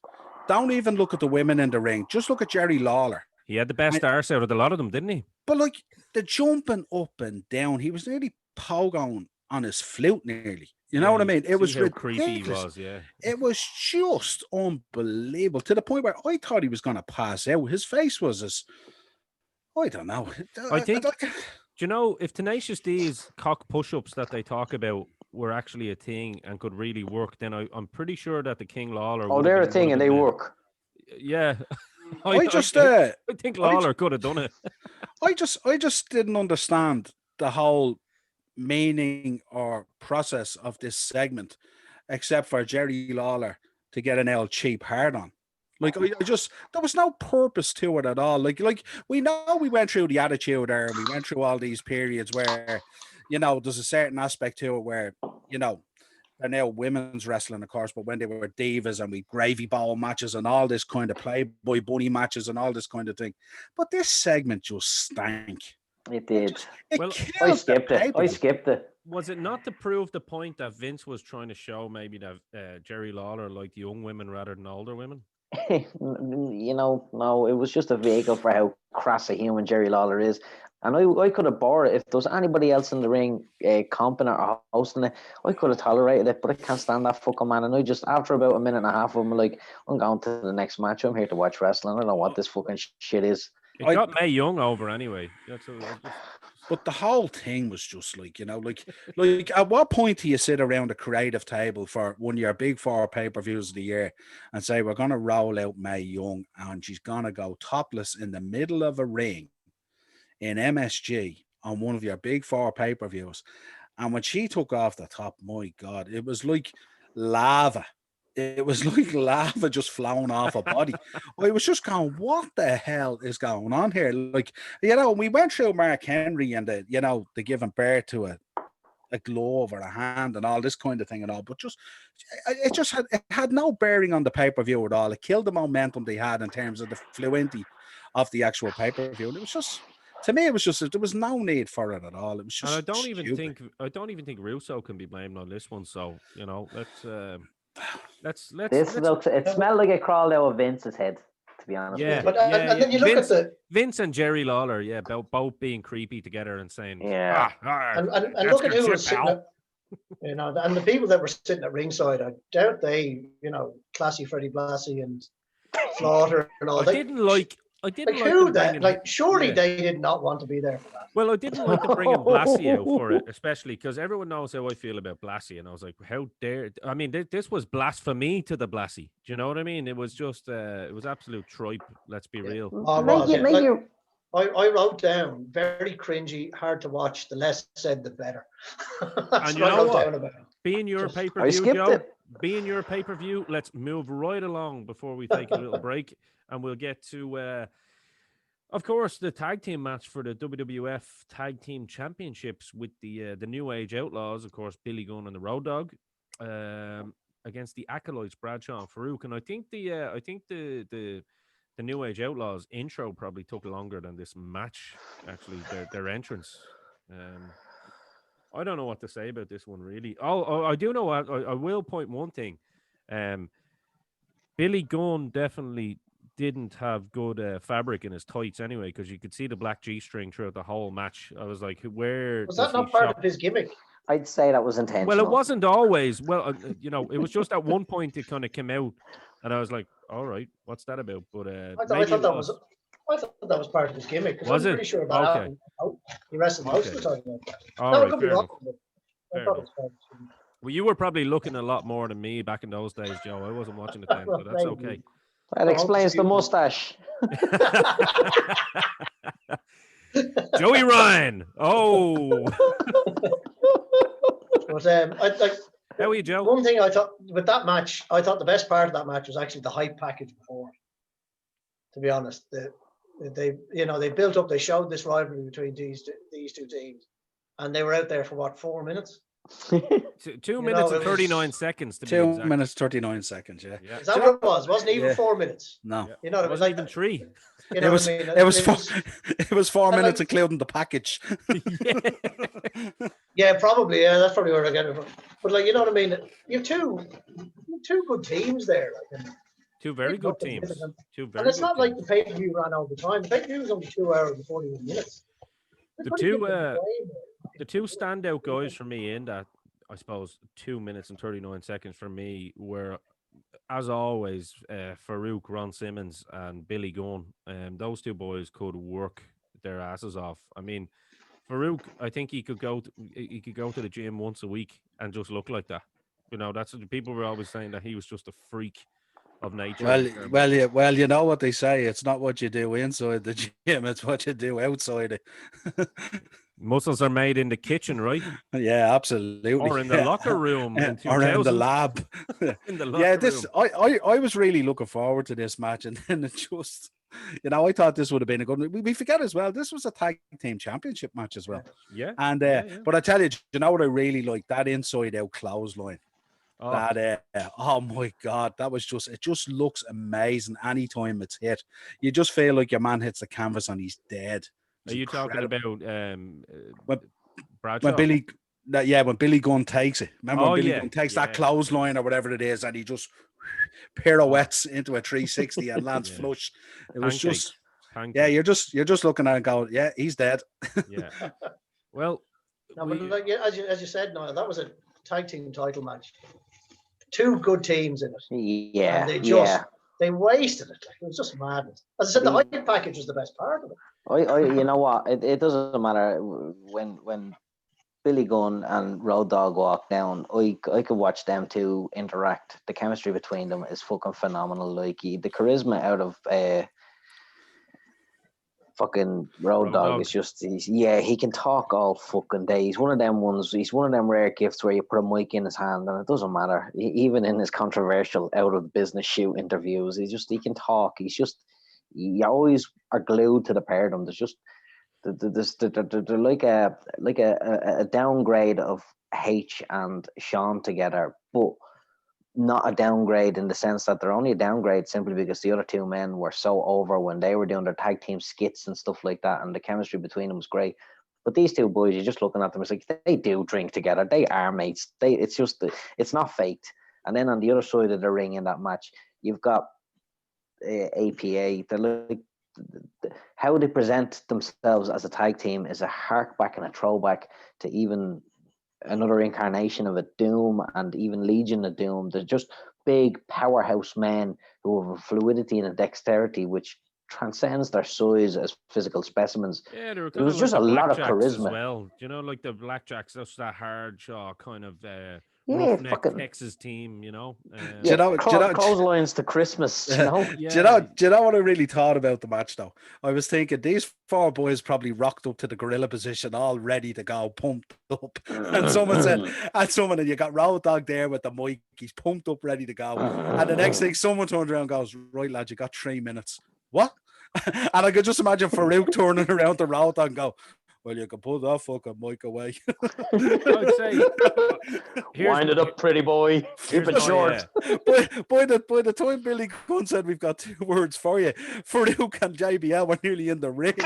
don't even look at the women in the ring. Just look at Jerry Lawler. He had the best arse out of a lot of them, didn't he? But like the jumping up and down, he was nearly pogoing on his flute nearly. You know what I mean? It was ridiculous. Creepy he was, yeah. It was just unbelievable, to the point where I thought he was going to pass out. His face was as I don't know. I think, do you know, if Tenacious D's cock push-ups that they talk about were actually a thing and could really work, then I'm pretty sure that the King Lawler Oh, would they're a have been, thing and they work. yeah. I just, I think I Lawler could have done it. I just didn't understand the whole meaning or process of this segment, except for Jerry Lawler to get an L cheap hard on. Like I just there was no purpose to it at all. Like we know we went through the attitude era and we went through all these periods where, you know, there's a certain aspect to it where, you know, they're now women's wrestling, of course, but when they were divas and we gravy bowl matches and all this kind of Playboy bunny matches and all this kind of thing. But this segment just stank. It did. It Well, killed I skipped the it. I pay-per-view. skipped it. Was it not to prove the point that Vince was trying to show, maybe that Jerry Lawler liked young women rather than older women? You know, no, it was just a vehicle for how crass a human Jerry Lawler is. And I could have bore it if there was anybody else in the ring comping it or hosting it. I could have tolerated it, but I can't stand that fucking man. And I just, after about a minute and a half of him, like, I'm going to the next match. I'm here to watch wrestling. I don't know what this fucking shit is. It got Mae Young over anyway. But the whole thing was just like, you know, like at what point do you sit around a creative table for one of your big four pay-per-views of the year and say, we're going to roll out Mae Young and she's going to go topless in the middle of a ring in MSG on one of your big four pay-per-views. And when she took off the top, my God, it was like lava. It was like lava just flowing off her body. I was just going, what the hell is going on here? Like, you know, we went through Mark Henry and the, you know, the giving birth to a glove or a hand and all this kind of thing and all, but just it had no bearing on the pay-per-view at all. It killed the momentum they had in terms of the fluidity of the actual pay-per-view. And it was just, to me, it was just, there was no need for it at all. It was just, and I don't even think Russo can be blamed on this one. So, you know, let's It smelled like it crawled out of Vince's head, to be honest. Yeah, But and then you look Vince, at Vince and Jerry Lawler, yeah, both being creepy together and saying, Yeah. and look at who was sitting at, you know, and the people that were sitting at ringside, I doubt they, you know, classy Freddie Blassie and Slaughter and all. I didn't like who that, like, surely they did not want to be there for that. Well, I didn't like to bring in Blassie out for it, especially because everyone knows how I feel about Blassie, and I was like, how dare? I mean, this was blasphemy to the Blassie. Do you know what I mean? It was just, it was absolute tripe. Let's be real. I wrote down very cringy, hard to watch. The less said, the better. And you know what? Being your pay-per-view, Joe. Being your pay-per-view. Let's move right along before we take a little break, and we'll get to. Of course, the tag team match for the WWF Tag Team Championships with the New Age Outlaws, of course, Billy Gunn and the Road Dogg, against the Acolytes, Bradshaw and Farouk. And I think the New Age Outlaws intro probably took longer than this match. Actually, their entrance. I don't know what to say about this one really. Oh, I do know. I will point one thing. Billy Gunn definitely didn't have good fabric in his tights anyway, because you could see the black G-string throughout the whole match. I was like, where was that not part of his gimmick? I'd say that was intentional. Well, it wasn't always. Well, you know, it was just at one point it kind of came out, and I was like, all right, what's that about? But I thought that was part of his gimmick. Was I'm it? pretty sure that happened. He wrestled most of the time. All right, fair enough. Well, you were probably looking a lot more than me back in those days, Joe. I wasn't watching it then, so that's okay. That explains the mustache. Joey Ryan. Oh. But how are you, Joe? One thing I thought with that match, I thought the best part of that match was actually the hype package before. To be honest, they built up, they showed this rivalry between these two teams, and they were out there for what, 4 minutes? 2 minutes and 39 seconds to be 2 exact. minutes 39 seconds. Yeah. Is that what it was? Wasn't even 4 minutes. No. You know, it wasn't even 3. You know it was 4 minutes including the package. Yeah, probably. Yeah, that's probably where I get it from. But like, you know what I mean? You have two good teams there. Like, two very good teams. And it's not like the pay-per-view ran all the time. The pay-per-view was only 2 hours and 41 minutes. The two standout guys for me in that, I suppose, 2 minutes and 39 seconds for me were, as always, Farouk, Ron Simmons, and Billy Gunn. Those two boys could work their asses off. I mean, Farouk, I think he could go to the gym once a week and just look like that. You know, that's what people were always saying, that he was just a freak of nature. Well, you know what they say. It's not what you do inside the gym; it's what you do outside it. Muscles are made in the kitchen, right? Yeah, absolutely. Or in the locker room in 2000. Or in the lab. In the locker room. I was really looking forward to this match, and then it just, I thought this would have been a good one. We forget as well, this was a tag team championship match as well. Yeah. And but I tell you, you know what I really like? That inside out clothesline. Oh. That oh my God, that was it just looks amazing anytime it's hit. You just feel like your man hits the canvas and he's dead. Are you talking about Bradshaw? When Billy Gunn takes it. Remember when Billy Gunn takes that clothesline or whatever it is, and he just pirouettes into a 360 and lands flush. It was just you're just looking at it and going, yeah, he's dead. Yeah. Well, no, but like, as you said, Niall, that was a tag team title match. Two good teams in it. Yeah. And they wasted it. It was just madness. As I said, the hype package was the best part of it. You know what? It doesn't matter when Billy Gunn and Road Dogg walk down. I could watch them two interact. The chemistry between them is fucking phenomenal. Like the charisma out of fucking Road Dogg is just he can talk all fucking day. He's one of them rare gifts where you put a mic in his hand and it doesn't matter. Even in his controversial out of business shoot interviews, he can talk. You always are glued to the pair of them. There's just they're like a downgrade of H and Sean together, but not a downgrade in the sense that they're only a downgrade simply because the other two men were so over when they were doing their tag team skits and stuff like that, and the chemistry between them was great. But these two boys, you're just looking at them, it's like they do drink together. They are mates. It's not faked. And then on the other side of the ring in that match, you've got APA. They're like, how they present themselves as a tag team is a hark back and a throwback to even another incarnation of a Doom and even Legion of Doom. They're just big powerhouse men who have a fluidity and a dexterity which transcends their size as physical specimens. Yeah, there was just a lot of charisma. As well, like the Blackjacks, that's that hard jaw kind of fucking Texas team, clotheslines to Christmas, Do you know what I really thought about the match though? I was thinking these four boys probably rocked up to the gorilla position all ready to go, pumped up. And someone said, and you got Road Dogg there with the mic, he's pumped up, ready to go. And the next thing someone turns around and goes, right lads, you got 3 minutes. What? And I could just imagine Farouk turning around to Road Dogg and go, well, you can pull that fucking mic away. I'd say, wind it up, pretty boy. Keep it short. By the time Billy Gunn said we've got 2 words for you, Farouk and JBL were nearly in the ring.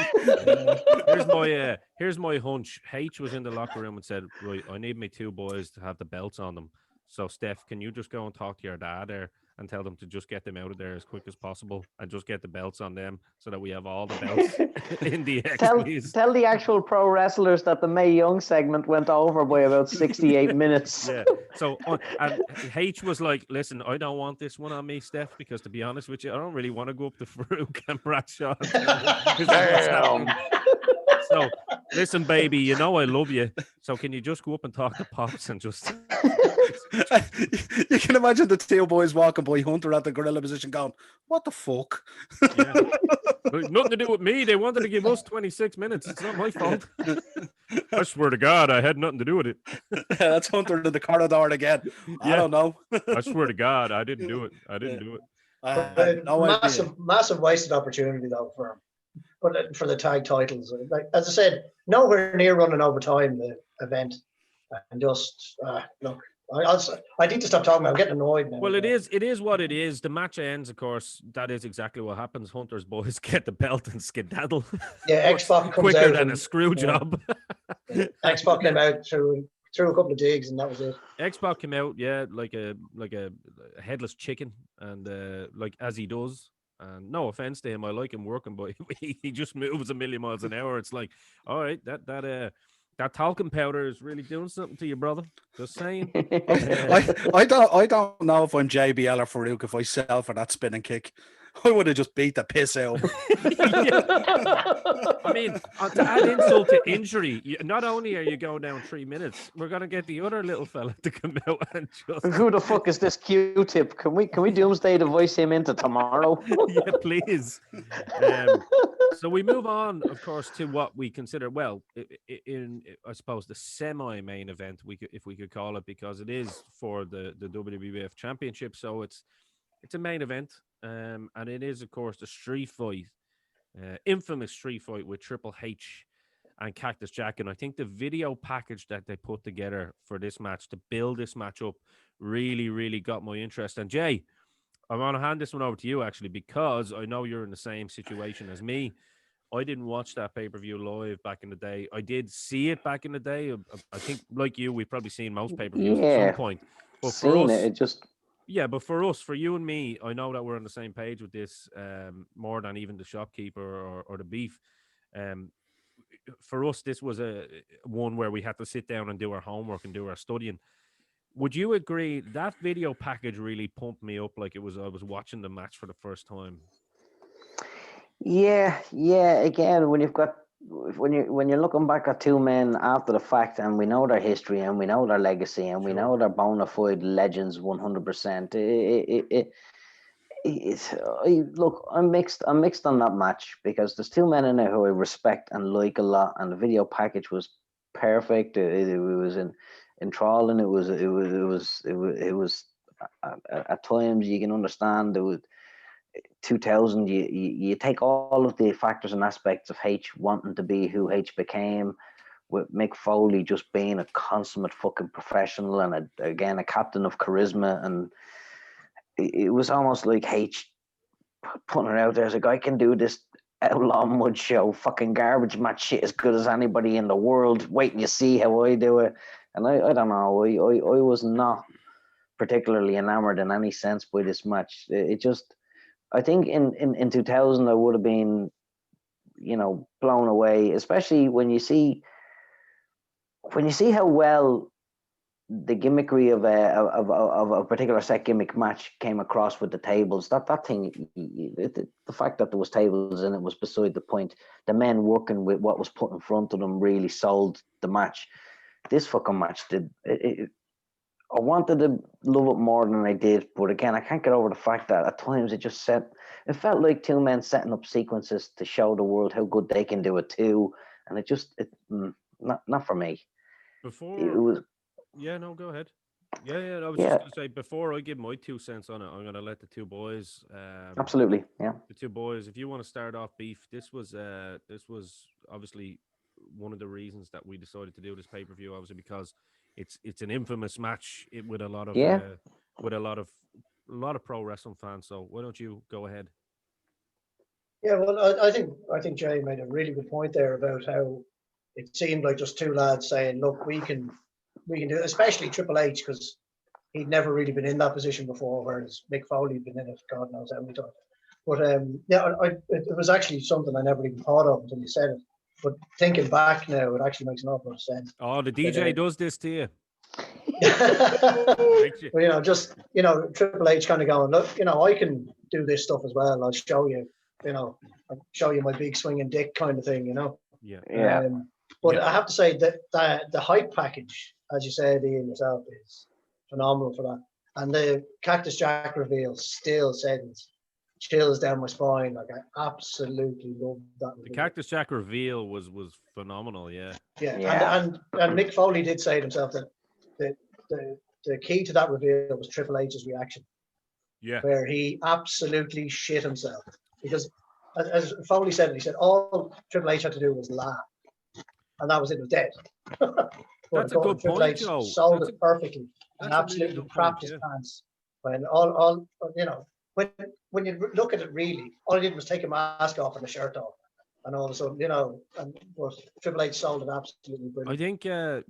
Here's my hunch. H was in the locker room and said, right, I need my 2 boys to have the belts on them. So, Steph, can you just go and talk to your dad there and tell them to just get them out of there as quick as possible and just get the belts on them so that we have all the belts in the X, please. Tell the actual pro wrestlers that the Mae Young segment went over by about 68 minutes. Yeah. So, and H was like, listen, I don't want this one on me, Steph, because to be honest with you, I don't really want to go up to Farouk and Bradshaw. So, listen, baby, you know I love you. So can you just go up and talk to Pops and just... You can imagine the 2 boys walking by Hunter at the gorilla position going, what the fuck? Yeah. Nothing to do with me. They wanted to give us 26 minutes. It's not my fault. I swear to God, I had nothing to do with it. That's Hunter in the corridor again. Yeah. I don't know. I swear to God, I didn't do it. Massive wasted opportunity though for him. But for the tag titles, like as I said, nowhere near running over time the event, and just look. I need to stop talking. I'm getting annoyed now. Well, it is what it is. The match ends, of course. That is exactly what happens. Hunter's boys get the belt and skedaddle. Yeah, X-Pac comes quicker out than a screw job. X-Pac came out through a couple of digs, and that was it. X-Pac came out, like a headless chicken, and like as he does. And no offense to him, I like him working, but he just moves a million miles an hour. It's like, all right, that talcum powder is really doing something to you, brother. Just saying. I don't know if I'm JBL or Farouk if I sell for that spinning kick. I would have just beat the piss out of him. I mean, to add insult to injury, not only are you going down 3 minutes, we're going to get the other little fella to come out and just... Who the fuck is this Q-tip? Can we Doomsday device him into tomorrow? Yeah, please. So we move on, of course, to what we consider, well, in I suppose the semi-main event, if we could call it, because it is for the WWF Championship. So it's a main event, and it is, of course, the street fight, infamous street fight with Triple H and Cactus Jack. And I think the video package that they put together for this match to build this match up really, really got my interest. And Jay, I want to hand this one over to you, actually, because I know you're in the same situation as me. I didn't watch that pay-per-view live back in the day. I did see it back in the day. I think, like you, we've probably seen most pay-per-views at some point. But for us, it just... Yeah, but for us, for you and me, I know that we're on the same page with this, more than even the shopkeeper or the beef. For us, this was one where we had to sit down and do our homework and do our studying. Would you agree that video package really pumped me up like I was watching the match for the first time? Yeah. Again, when you're looking back at two men after the fact, and we know their history, and we know their legacy, and we know they're bona fide legends, 100%. Look, I'm mixed on that match, because there's two men in there who I respect and like a lot, and the video package was perfect. It was enthralling. It was at times you can understand. It was 2000. You take all of the factors and aspects of H wanting to be who H became, with Mick Foley just being a consummate fucking professional and again a captain of charisma, and it was almost like H putting it out there as a guy can do this outlaw mud show, fucking garbage match shit as good as anybody in the world. Wait and you see how I do it. And I don't know, I was not particularly enamored in any sense by this match. It just, I think in 2000 I would have been, blown away, especially when you see how well the gimmickry of a particular set gimmick match came across with the tables. That thing, the fact that there was tables in it was beside the point. The men working with what was put in front of them really sold the match. This fucking match did. I wanted to love it more than I did, but again, I can't get over the fact that at times it felt like two men setting up sequences to show the world how good they can do it too, and not for me. It was. Yeah, no, go ahead. Yeah. I was just going to say, before I give my 2 cents on it, I'm going to let the two boys. Absolutely, yeah. The two boys, if you want to start off, Beef, this was obviously one of the reasons that we decided to do this pay-per-view, obviously, because it's an infamous match with a lot of with a lot of pro wrestling fans. So why don't you go ahead? Yeah, well, I think Jay made a really good point there about how it seemed like just two lads saying, "Look, we can do it," especially Triple H, because he'd never really been in that position before, whereas Mick Foley had been in it God knows how many times. But it was actually something I never even thought of until you said it. But thinking back now, it actually makes an awful lot of sense. Oh, the DJ does this to you. Well, Triple H kind of going, look, I can do this stuff as well. I'll show you, I'll show you my big swinging dick kind of thing, Yeah. But I have to say that the hype package, as you said, Ian, yourself, is phenomenal for that. And the Cactus Jack reveal still sends chills down my spine. Like, I absolutely love that reveal. The Cactus Jack reveal was phenomenal, yeah. Yeah. And Mick Foley did say to himself that the key to that reveal was Triple H's reaction. Yeah. Where he absolutely shit himself. Because as Foley said, he said all Triple H had to do was laugh. And that was it, was dead. That's a good Triple point, H Joe. sold it perfectly and absolutely really crapped his pants. When when you look at it, really, all he did was take a mask off and a shirt off, and all of a sudden, but Triple H sold it absolutely brilliant. I think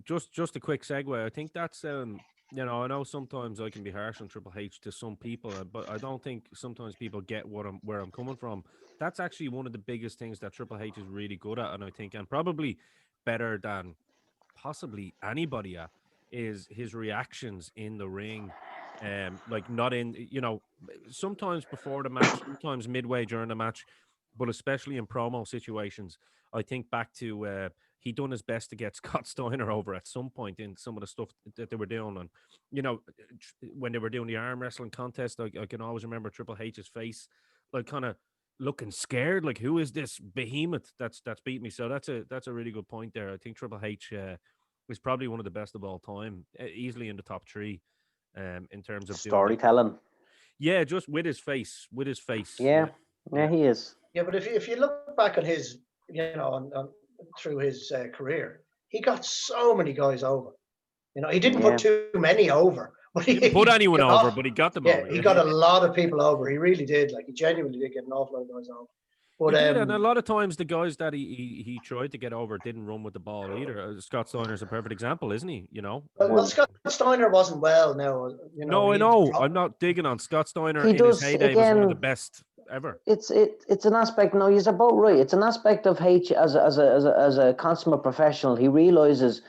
just a quick segue. I think that's I know sometimes I can be harsh on Triple H to some people, but I don't think sometimes people get where I'm coming from. That's actually one of the biggest things that Triple H is really good at, and I think, and probably better than possibly anybody at, is his reactions in the ring Like not in, sometimes before the match, sometimes midway during the match, but especially in promo situations. I think back to he done his best to get Scott Steiner over at some point in some of the stuff that they were doing. And, when they were doing the arm wrestling contest, I can always remember Triple H's face, like kind of looking scared, like who is this behemoth that's beat me? So that's a really good point there. I think Triple H is probably one of the best of all time, easily in the top three, in terms of doing that. Storytelling. Yeah, just with his face, Yeah, Yeah. he is. Yeah, but if you look back on his, through his career, he got so many guys over. He didn't Yeah. put too many over, but He didn't put anyone got- over, but he got them Yeah, over. he got a lot of people over. He really did. Like, he genuinely did get an awful lot of guys over. But He did, and a lot of times the guys that he tried to get over didn't run with the ball either. Scott Steiner's a perfect example, isn't he? well, Scott Steiner wasn't well. Now, No, I he's know. I'm not digging on Scott Steiner. He In does, his heyday, was one of the again, best ever. It's an aspect. No, he's about right. It's an aspect of H as a consummate professional. He realizes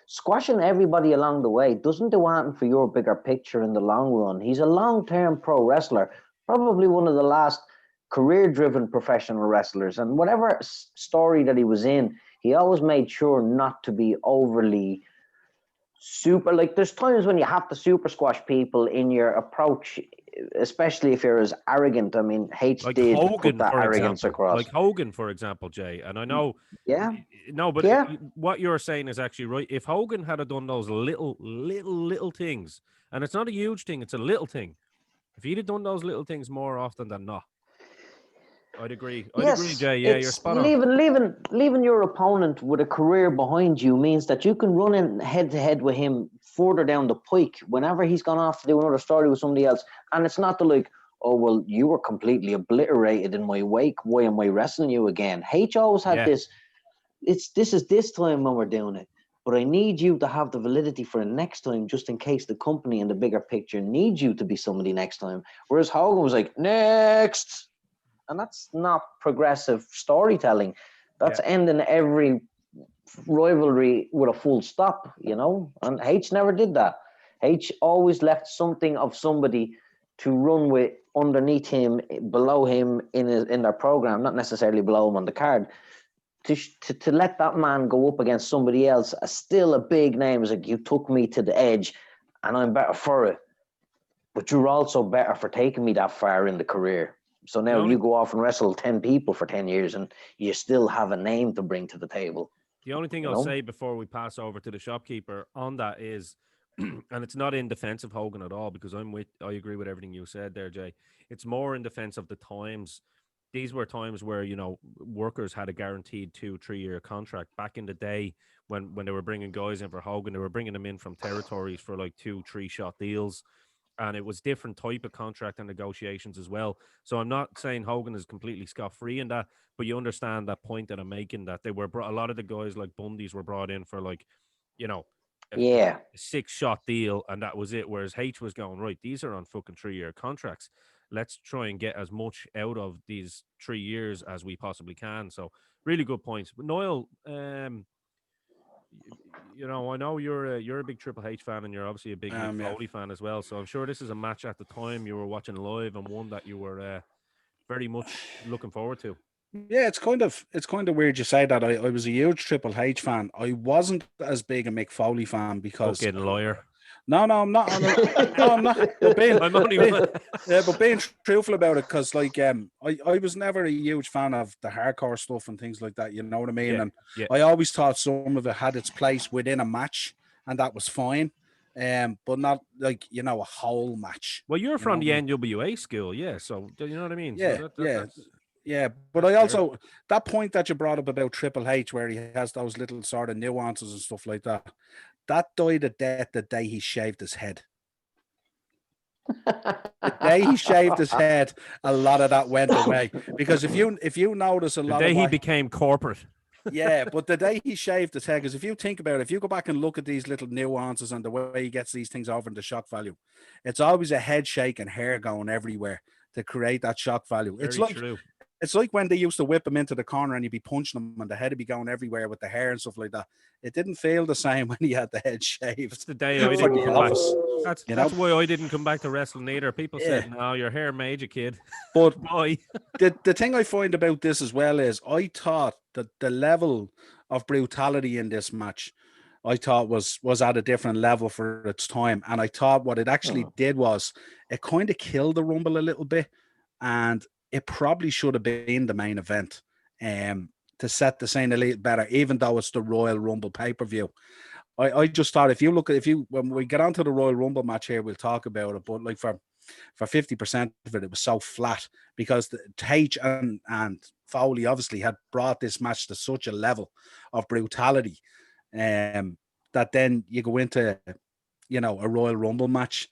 squashing everybody along the way doesn't do anything for your bigger picture in the long run. He's a long-term pro wrestler, probably one of the last career-driven professional wrestlers. And whatever story that he was in, he always made sure not to be overly super. Like, there's times when you have to super squash people in your approach, especially if you're as arrogant. I mean, H Like did Hogan, put that for arrogance example. across. Like Hogan, for example, Jay. And I know, Yeah. no, but Yeah. what you're saying is actually right. If Hogan had done those little things, and it's not a huge thing, it's a little thing. If he'd have done those little things more often than not, I'd agree. I'd agree, Jay. Yeah, you're spot on. Leaving your opponent with a career behind you means that you can run in head to head with him further down the pike whenever he's gone off to do another story with somebody else. And it's not the like, oh, well, you were completely obliterated in my wake. Why am I wrestling you again? H always had this. This is this time when we're doing it. But I need you to have the validity for the next time, just in case the company and the bigger picture needs you to be somebody next time. Whereas Hogan was like, next. And that's not progressive storytelling. That's ending every rivalry with a full stop, And H never did that. H always left something of somebody to run with underneath him, below him in their program, not necessarily below him on the card. To let that man go up against somebody else, still a big name, is like, you took me to the edge and I'm better for it. But you're also better for taking me that far in the career. So now you go off and wrestle 10 people for 10 years and you still have a name to bring to the table. The only thing I'll say before we pass over to the shopkeeper on that is, and it's not in defense of Hogan at all, because I agree with everything you said there, Jay. It's more in defense of the times. These were times where, workers had a guaranteed 2-3 year contract. Back in the day when they were bringing guys in for Hogan, they were bringing them in from territories for like 2-3 shot deals. And it was different type of contract and negotiations as well. So I'm not saying Hogan is completely scot-free in that, but you understand that point that I'm making, that they were a lot of the guys like Bundy's were brought in for like, a 6-shot deal, and that was it. Whereas H was going, right, these are on fucking 3-year contracts. Let's try and get as much out of these 3 years as we possibly can. So really good points. But Niall, I know you're a big Triple H fan, and you're obviously a big Mick Foley fan as well. So I'm sure this is a match at the time you were watching live, and one that you were very much looking forward to. Yeah, it's kind of weird you say that. I was a huge Triple H fan. I wasn't as big a Mick Foley fan because fucking lawyer. No, I'm not. I'm not. But being truthful about it, because I was never a huge fan of the hardcore stuff and things like that. You know what I mean? I always thought some of it had its place within a match, and that was fine. But not like a whole match. Well, you're from the NWA school, yeah. So you know what I mean? Yeah, so yeah. But I also, that point that you brought up about Triple H, where he has those little sort of nuances and stuff like that. That died a death the day he shaved his head. The day he shaved his head, a lot of that went away. Because if you notice a lot the day of he became corporate. Yeah, but the day he shaved his head, because if you think about it, if you go back and look at these little nuances and the way he gets these things over into shock value, it's always a head shake and hair going everywhere to create that shock value. Very true. it's like when they used to whip him into the corner and you'd be punching him and the head would be going everywhere with the hair and stuff like that. It didn't feel the same when he had the head shaved. It's the day I for didn't the come back. office. That's why I didn't come back to wrestling either. People Yeah. said, "No, your hair made you, kid." But Boy, the thing I find about this as well is I thought that the level of brutality in this match, I thought was at a different level for its time. And I thought what it actually did was it kind of killed the Rumble a little bit. And it probably should have been the main event to set the scene a little better, even though it's the Royal Rumble pay-per-view. I just thought when we get onto the Royal Rumble match here, we'll talk about it. But like for 50% of it, it was so flat because H and Foley obviously had brought this match to such a level of brutality that then you go into, a Royal Rumble match.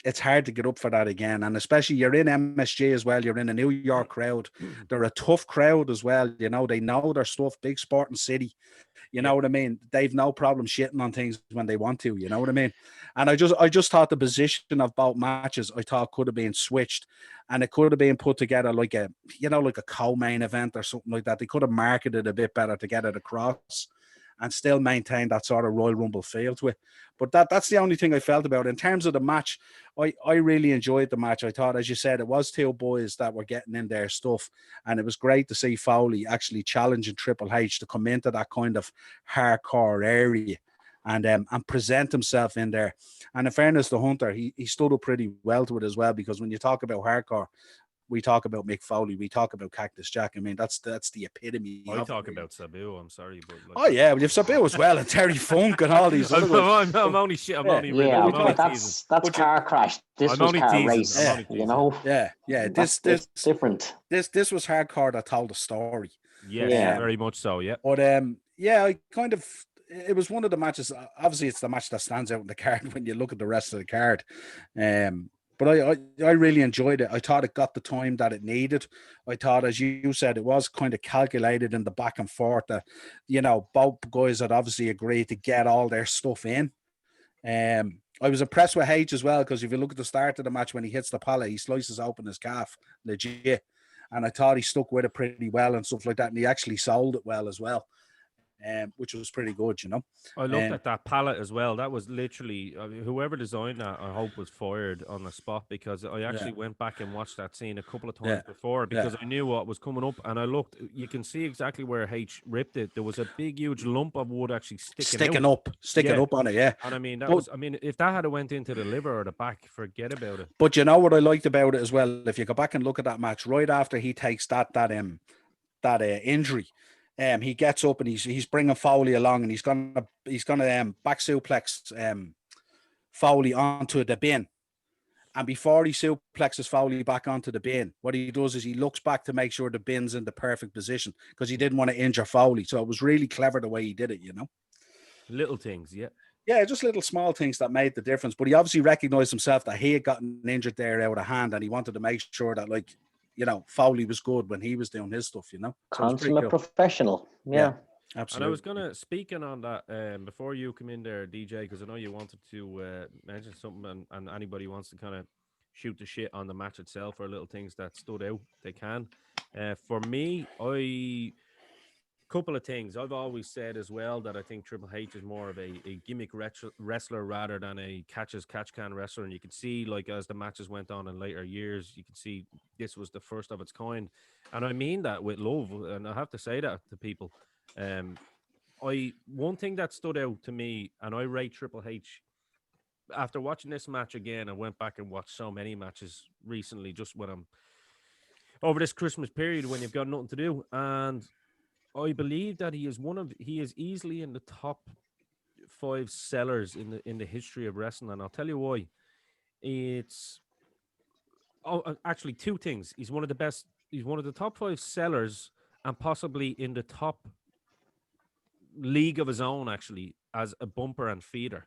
It's hard to get up for that again. And especially you're in MSG as well. You're in a New York crowd. They're a tough crowd as well. They know their stuff, big sporting city. You know what I mean? They've no problem shitting on things when they want to. You know what I mean? And I just thought the position of both matches, I thought could have been switched, and it could have been put together like a co-main event or something like that. They could have marketed a bit better to get it across, and still maintain that sort of Royal Rumble feel to it. But that's the only thing I felt about it. In terms of the match, I really enjoyed the match. I thought, as you said, it was two boys that were getting in their stuff, and it was great to see Foley actually challenging Triple H to come into that kind of hardcore area and present himself in there. And in fairness to Hunter, he stood up pretty well to it as well, because when you talk about hardcore, we talk about Mick Foley, we talk about Cactus Jack. I mean, that's the epitome. I talk about Sabu. I'm sorry, but oh yeah, well, you've Sabu as well, and Terry Funk and all these other ones. I'm only shit. I'm only that's car crash. This was car race. Yeah. This different. This was hardcore that told a story. Yes, very much so. Yeah. But I kind of. It was one of the matches. Obviously, it's the match that stands out in the card when you look at the rest of the card. But I really enjoyed it. I thought it got the time that it needed. I thought, as you said, it was kind of calculated in the back and forth that, both guys had obviously agreed to get all their stuff in. I was impressed with H as well, because if you look at the start of the match, when he hits the pallet, he slices open his calf, legit. And I thought he stuck with it pretty well and stuff like that. And he actually sold it well as well. Which was pretty good, I looked at that palette as well. That was literally whoever designed that, I hope, was fired on the spot, because I actually went back and watched that scene a couple of times before, because I knew what was coming up, and I looked. You can see exactly where H ripped it. There was a big, huge lump of wood actually sticking up on it. Yeah, and I mean if that had went into the liver or the back, forget about it. But you know what I liked about it as well? If you go back and look at that match, right after he takes that injury. He gets up and he's bringing Foley along, and he's gonna back suplex Foley onto the bin. And before he suplexes Foley back onto the bin, what he does is he looks back to make sure the bin's in the perfect position, because he didn't want to injure Foley. So it was really clever the way he did it, Little things, yeah. Yeah, just little small things that made the difference. But he obviously recognized himself that he had gotten injured there out of hand, and he wanted to make sure that, Foley was good when he was doing his stuff, So consummate professional. Yeah. Absolutely. And I was going to, speaking on that, before you come in there, DJ, because I know you wanted to mention something, and anybody wants to kind of shoot the shit on the match itself or little things that stood out, they can. For me, couple of things. I've always said as well that I think Triple H is more of a gimmick wrestler rather than a catch-can wrestler. And you can see, as the matches went on in later years, you can see this was the first of its kind. And I mean that with love. And I have to say that to people. One thing that stood out to me, and I rate Triple H, after watching this match again, I went back and watched so many matches recently, just when I'm over this Christmas period when you've got nothing to do. And I believe that he is easily in the top 5 sellers in the history of wrestling, and I'll tell you why. It's actually 2 things. He's one of the best. He's one of the top 5 sellers, and possibly in the top league of his own, actually, as a bumper and feeder.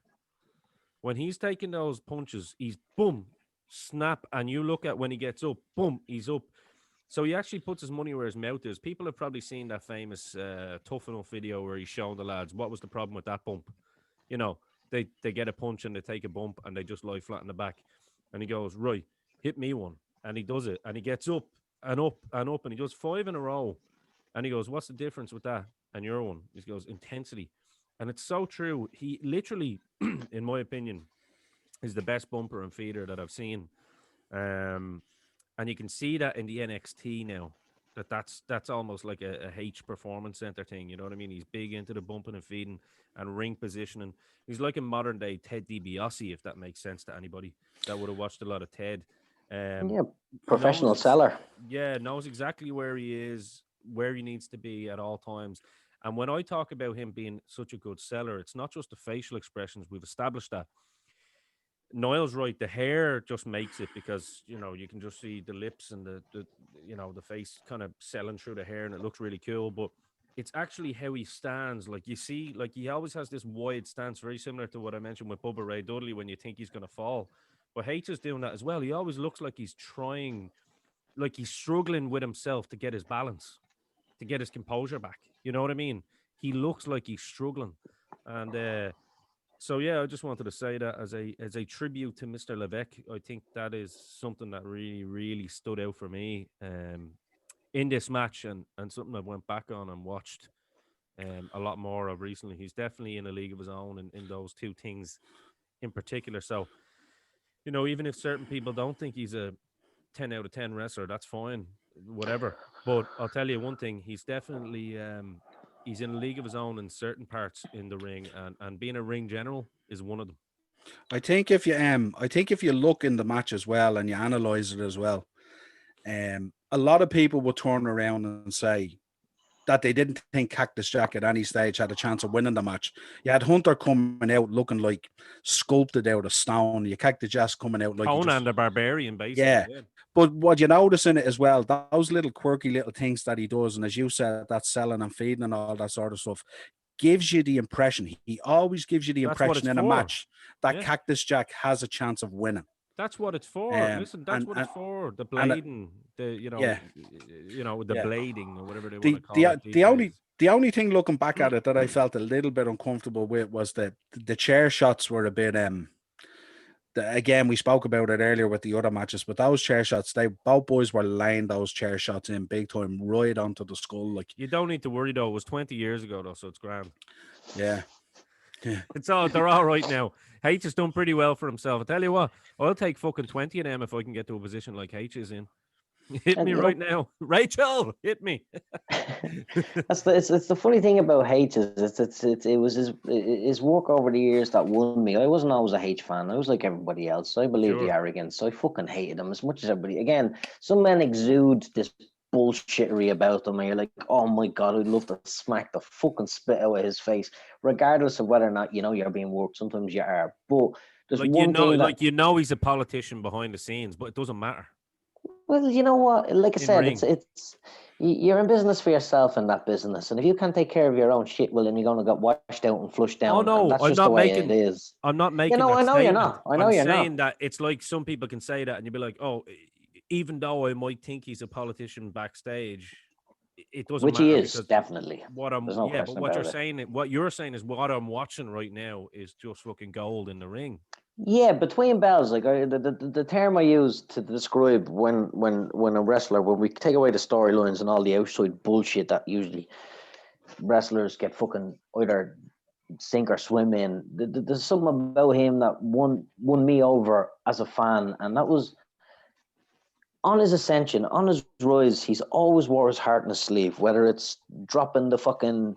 When he's taking those punches, he's boom, snap, and you look at when he gets up, boom, he's up. So he actually puts his money where his mouth is. People have probably seen that famous Tough Enough video where he's showing the lads what was the problem with that bump. They get a punch and they take a bump and they just lie flat in the back. And he goes, right, hit me one. And he does it. And he gets up and up and up, and he does 5 in a row, and he goes, "What's the difference with that and your one?" He goes, "Intensity," and it's so true. He literally, in my opinion, is the best bumper and feeder that I've seen. Um, and you can see that in the NXT now. That's almost like a H performance center thing. You know what I mean? He's big into the bumping and feeding and ring positioning. He's like a modern day Ted DiBiase, if that makes sense to anybody that would have watched a lot of Ted. Yeah, Knows professional seller. knows exactly where he is, where he needs to be at all times. And when I talk about him being such a good seller, it's not just the facial expressions. We've established that. Niall's right. The hair just makes it because you can just see the lips and the face kind of selling through the hair, and it looks really cool. But it's actually how he stands. Like you see, like he always has this wide stance, very similar to what I mentioned with Bubba Ray Dudley when you think he's going to fall. But H is doing that as well. He always looks like he's trying, like he's struggling with himself to get his balance, to get his composure back. You know what I mean? He looks like he's struggling, and so yeah, I just wanted to say that as a tribute to Mr. Levesque. I think that is something that really, really stood out for me in this match, and something I went back on and watched a lot more of recently. He's definitely in a league of his own in those two things in particular. So, even if certain people don't think he's a 10 out of 10 wrestler, that's fine, whatever. But I'll tell you one thing, he's definitely he's in a league of his own in certain parts in the ring, and being a ring general is one of them. I think if you look in the match as well and you analyze it as well, a lot of people will turn around and say that they didn't think Cactus Jack at any stage had a chance of winning the match. You had Hunter coming out looking like sculpted out of stone. You Cactus Jack coming out like Conan the Barbarian, basically. Yeah. But what you notice in it as well, those little quirky little things that he does, and as you said, that selling and feeding and all that sort of stuff, gives you the impression, he always gives you the That's what impression it's in a for. match that Yeah. Cactus Jack has a chance of winning. That's what it's for. Listen, that's what it's for. The blading, the yeah. the Yeah. blading or whatever they want to call it. The only thing looking back at it that I felt a little bit uncomfortable with was the chair shots were a bit again, we spoke about it earlier with the other matches, but those chair shots, both boys were laying those chair shots in big time, right onto the skull. Like, you don't need to worry though. It was 20 years ago though, so it's grand. Yeah. They're all right now. H has done pretty well for himself. I tell you what, I'll take fucking 20 of them if I can get to a position like H is in. Hit me right now, Rachel. Hit me. It's the funny thing about H is it was his work over the years that won me. I wasn't always a H fan. I was like everybody else. I believe the arrogance. I fucking hated him as much as everybody. Again, some men exude this bullshittery about him, and you're like, oh my god, I'd love to smack the fucking spit out of his face, regardless of whether or not you're being worked. Sometimes you are, but there's one thing that, he's a politician behind the scenes, but it doesn't matter. Well, you know what? Like I said, it's you're in business for yourself in that business, and if you can't take care of your own shit, well, then you're going to get washed out and flushed down. Oh no, and that's I'm just not the way making. It is. I'm not making. I know you're not. I'm saying that it's like some people can say that, and you'll be like, oh, even though I might think he's a politician backstage, it doesn't Which matter. He is definitely. But what you're saying is what I'm watching right now is just fucking gold in the ring. Yeah, between bells, like the term I use to describe when a wrestler, when we take away the storylines and all the outside bullshit that usually wrestlers get fucking either sink or swim in, there's something about him that won me over as a fan, and that was on his ascension, on his rise. He's always wore his heart in his sleeve, whether it's dropping the fucking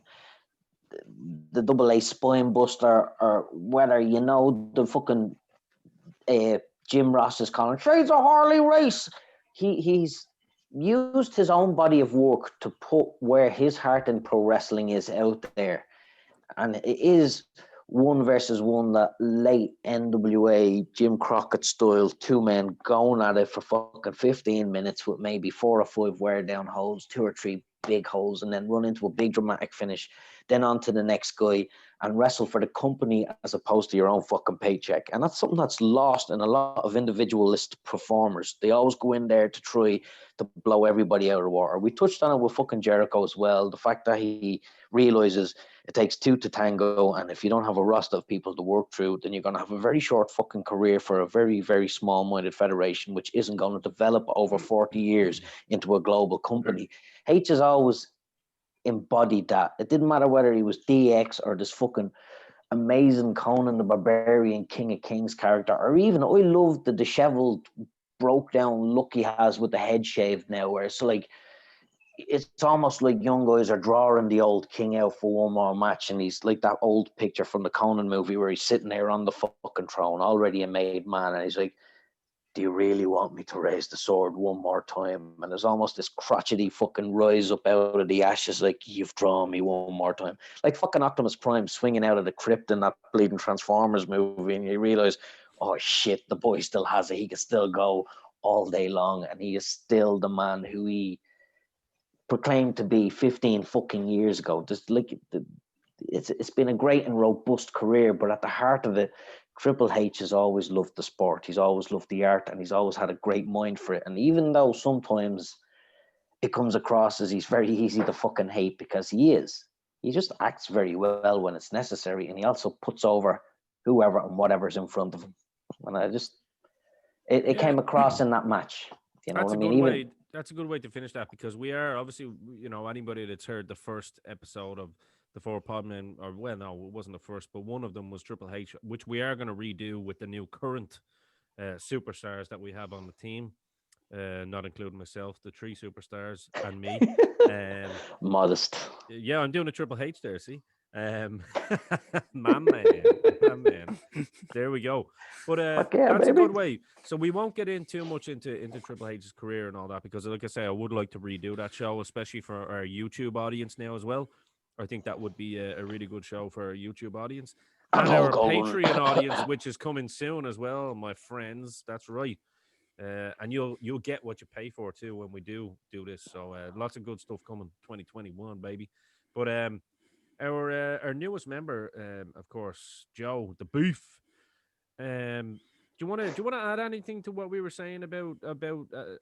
the AA spine buster, or whether the fucking Jim Ross is calling shades of Harley Race. He's used his own body of work to put where his heart in pro wrestling is out there, and it is 1 versus 1, that late NWA Jim Crockett style, 2 men going at it for fucking 15 minutes with maybe 4 or 5 wear down holes, 2 or 3 big holes, and then run into a big dramatic finish. then on to the next guy, and wrestle for the company as opposed to your own fucking paycheck. And that's something that's lost in a lot of individualist performers. They always go in there to try to blow everybody out of the water. We touched on it with fucking Jericho as well. The fact that he realizes it takes two to tango, and if you don't have a roster of people to work through, then you're going to have a very short fucking career for a very, very small-minded federation, which isn't going to develop over 40 years into a global company. H has always embodied that. It didn't matter whether he was DX or this fucking amazing Conan the Barbarian King of Kings character, or even I love the disheveled, broke down look he has with the head shaved now, where it's like it's almost like young guys are drawing the old king out for one more match, and he's like that old picture from the Conan movie where he's sitting there on the fucking throne, already a made man, and he's like, do you really want me to raise the sword one more time? And there's almost this crotchety fucking rise up out of the ashes, like, you've drawn me one more time. Like fucking Optimus Prime swinging out of the crypt in that bleeding Transformers movie, and you realize, oh shit, the boy still has it. He can still go all day long, and he is still the man who he proclaimed to be 15 fucking years ago. Just like it's been a great and robust career, but at the heart of it, Triple H has always loved the sport. He's always loved the art, and he's always had a great mind for it. And even though sometimes it comes across as he's very easy to fucking hate, because he just acts very well when it's necessary, and he also puts over whoever and whatever's in front of him. And it came across in that match. You know what I mean? That's a good way to finish that, because we are obviously, anybody that's heard the first episode of the four Podmen, or well, no, it wasn't the first, but one of them was Triple H, which we are going to redo with the new current superstars that we have on the team, not including myself, the three superstars and me. Modest. Yeah, I'm doing a Triple H there, see? My man. There we go. But that's a good way. So we won't get in too much into Triple H's career and all that, because like I say, I would like to redo that show, especially for our YouTube audience now as well. I think that would be a really good show for our YouTube audience and our Patreon audience, which is coming soon as well, my friends. That's right. And you'll get what you pay for too when we do this. So lots of good stuff coming 2021, baby. But our newest member, of course, Joe the Beef. Do you want to add anything to what we were saying about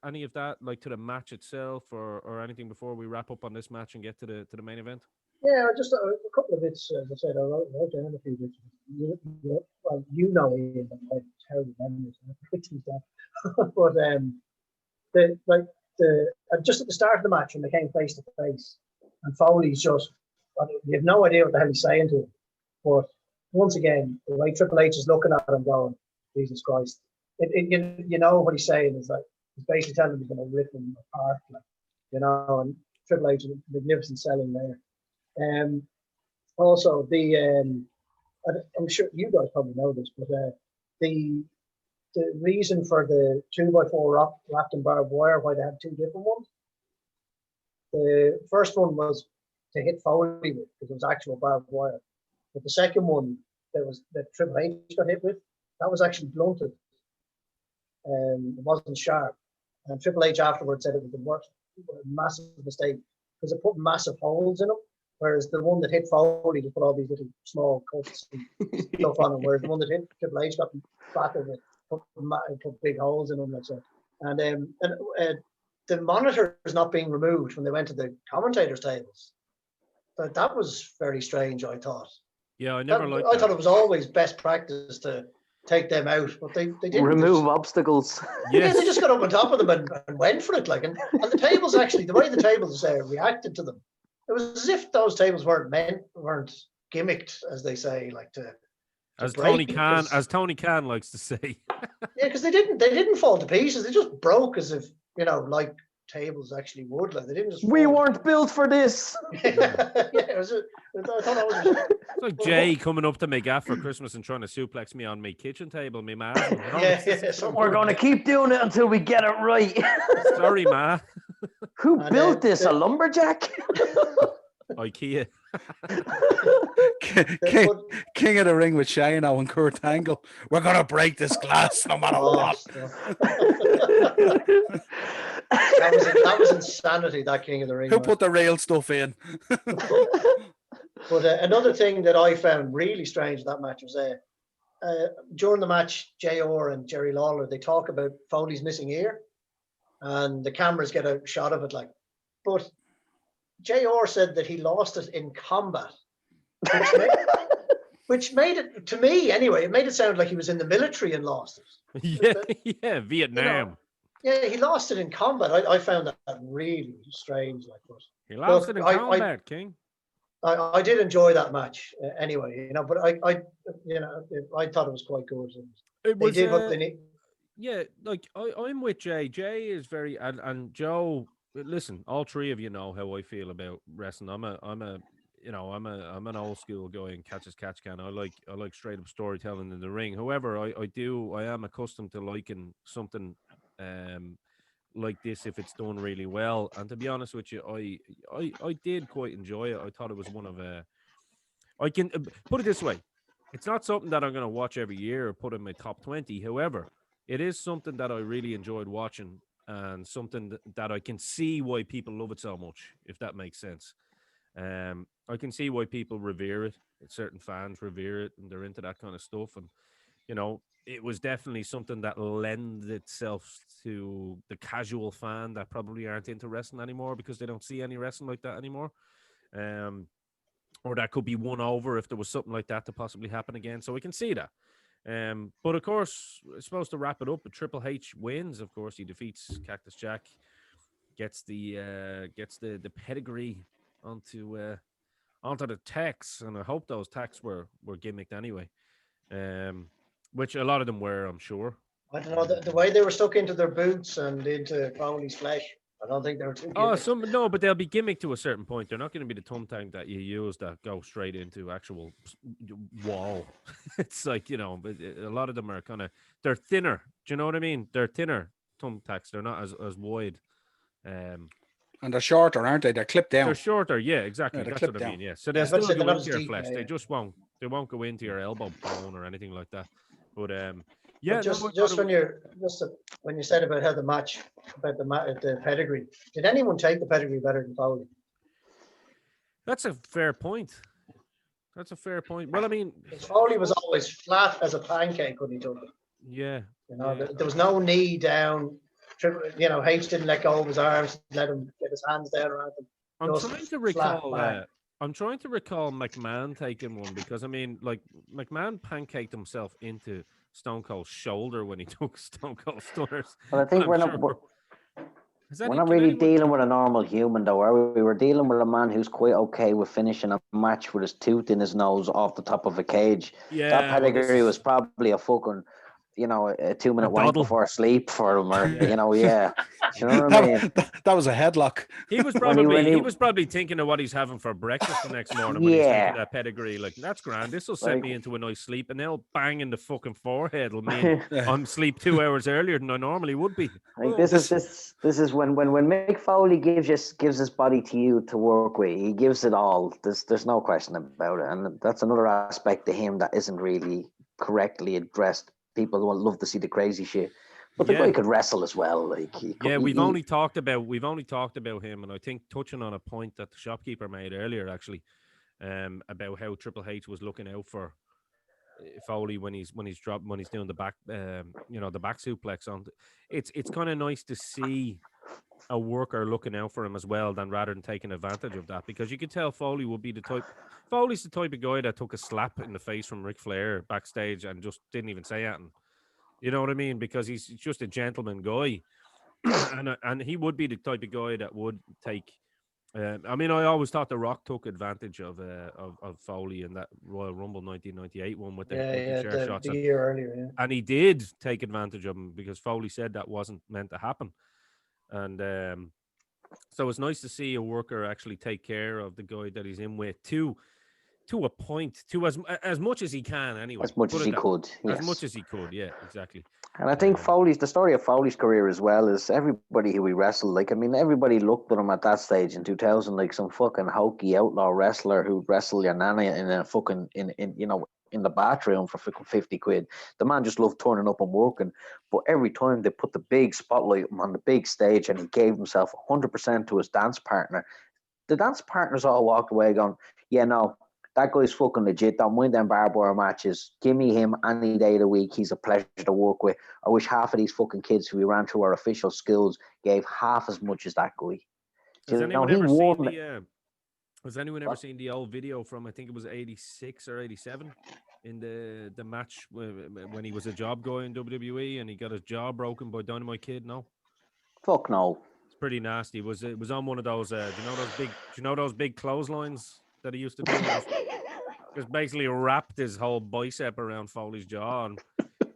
any of that, like to the match itself, or anything before we wrap up on this match and get to the main event? Yeah, just a couple of bits. As I said, I wrote down a few bits. Ian, but I have terrible memories. But just at the start of the match when they came face to face, and Foley's just, you have no idea what the hell he's saying to him. But once again, the way Triple H is looking at him, going, Jesus Christ, you know what he's saying is like he's basically telling him he's going to rip him apart, and Triple H is magnificent selling there. Also, I'm sure you guys probably know this, but the reason for the 2x4 wrapped in barbed wire, why they had two different ones. The first one was to hit Foley with, because it was actual barbed wire. But the second one that Triple H got hit with, that was actually blunted. It wasn't sharp. And Triple H afterwards said it was the worst, massive mistake, because it put massive holes in them. Whereas the one that hit Foley just put all these little small cuts and stuff on him. Whereas the one that hit Triple H got battered with, put big holes in them. Like so. And the monitor is not being removed when they went to the commentators' tables. So that was very strange, I thought. Yeah, I thought it was always best practice to take them out, but they didn't remove obstacles. Yes. Yeah, they just got up on top of them and went for it. And the tables actually, the way the tables reacted to them, it was as if those tables weren't gimmicked, as they say, like as Tony Khan likes to say. Yeah, because they didn't fall to pieces. They just broke as if like tables actually would. Like they didn't just. We weren't built for this. Yeah, it was. I thought that was. It's like Jay coming up to me gaff for Christmas and trying to suplex me on my kitchen table, me ma. We're going to keep doing it until we get it right. Sorry, ma. Who built this? A lumberjack? IKEA. King of the Ring with Shano and Kurt Angle. We're going to break this glass no matter what. That was insanity, that King of the Ring. Who put the real stuff in? But another thing that I found really strange that match was during the match, JR and Jerry Lawler, they talk about Foley's missing ear, and the cameras get a shot of it. But JR said that he lost it in combat, which made it, to me anyway, it made it sound like he was in the military and lost it. Yeah, Vietnam. Yeah, he lost it in combat. I found that really strange. He lost it in combat, King. I did enjoy that match anyway, but I thought it was quite good. It was, they did what they need. Yeah, I'm with Jay. Jay is very and Joe. Listen, all three of you know how I feel about wrestling. I'm an old school guy and catch as catch can. I like straight up storytelling in the ring. However, I am accustomed to liking something like this if it's done really well. And to be honest with you, I did quite enjoy it. I thought it was one of I can put it this way. It's not something that I'm going to watch every year or put in my top 20. However, it is something that I really enjoyed watching and something that I can see why people love it so much, if that makes sense. I can see why people revere it. Certain fans revere it and they're into that kind of stuff. And, it was definitely something that lends itself to the casual fan that probably aren't into wrestling anymore because they don't see any wrestling like that anymore. Or that could be won over if there was something like that to possibly happen again. So we can see that. But of course, it's supposed to wrap it up. But Triple H wins. Of course, he defeats Cactus Jack, gets the pedigree onto the tags, and I hope those tags were gimmicked anyway. Which a lot of them were, I'm sure. I don't know the way they were stuck into their boots and into Foley's flesh. I don't think they were too gimmicked. No, but they'll be gimmicked to a certain point. They're not going to be the thumbtack that you use that go straight into actual wall. It's like, but a lot of them are they're thinner. Do you know what I mean? They're thinner thumbtacks. They're not as wide. And they're shorter, aren't they? They're clipped down. They're shorter, yeah, exactly. Yeah, that's what I mean. Yeah, so they'll still go into your flesh. They just won't. They won't go into your elbow bone or anything like that. But yeah. But when you said about how the match, about the pedigree, did anyone take the pedigree better than Foley? That's a fair point. Well, I mean, Foley was always flat as a pancake when he took it. Yeah. There was no knee down. H didn't let go of his arms, let him get his hands down around him. I'm trying to recall McMahon taking one because, I mean, like, McMahon pancaked himself into Stone Cold's shoulder when he took Stone Cold Stunners. But I think we're not really dealing with a normal human, though, are we? We were dealing with a man who's quite okay with finishing a match with his tooth in his nose off the top of a cage. Yeah, that pedigree was probably a fucking... a 2-minute wank before sleep for him, or yeah. You know what I mean? That was a headlock. He was probably thinking of what he's having for breakfast the next morning when he's thinking that pedigree. Like, that's grand. This will send me into a nice sleep, and they'll bang in the fucking forehead. Will mean I'm sleep 2 hours earlier than I normally would be. This is when Mick Foley gives his body to you to work with. He gives it all. There's no question about it, and that's another aspect to him that isn't really correctly addressed. People will love to see the crazy shit, but the guy could wrestle as well. We've only talked about him, and I think touching on a point that the shopkeeper made earlier, actually, about how Triple H was looking out for Foley when he's doing the back, the back suplex on. It's kind of nice to see a worker looking out for him as well, rather than taking advantage of that, because you could tell Foley would be the type. Foley's the type of guy that took a slap in the face from Ric Flair backstage and just didn't even say anything. You know what I mean? Because he's just a gentleman guy, and he would be the type of guy that would take. I mean, I always thought The Rock took advantage of Foley in that Royal Rumble 1998 one with the shots. The year earlier, yeah. And he did take advantage of him because Foley said that wasn't meant to happen. And so it's nice to see a worker actually take care of the guy that he's in with to a point, to as much as he can anyway. As much as he could. Yes. As much as he could, yeah, exactly. And I think the story of Foley's career as well is everybody who he wrestled. Like, I mean, everybody looked at him at that stage in 2000 like some fucking hokey outlaw wrestler who'd wrestle your nana in a fucking in the bathroom for fucking 50 quid. The man just loved turning up and working. But every time they put the big spotlight on the big stage and he gave himself 100% to his dance partner, the dance partners all walked away going, yeah, no, That guy's fucking legit. Don't mind them barbed wire matches. Give me him any day of the week. He's a pleasure to work with. I wish half of these fucking kids who we ran through our official skills gave half as much as that guy. Has You know, anyone he ever seen won. the? Has anyone ever What? seen the old video from, I think it was 86 or 87 in the match when he was a job guy in WWE and he got his jaw broken by Dynamo Kid? No, Fuck no. it's pretty nasty. It was on one of those? Do you know those big? Do you know those big clotheslines that he used to do? And just basically wrapped his whole bicep around Foley's jaw,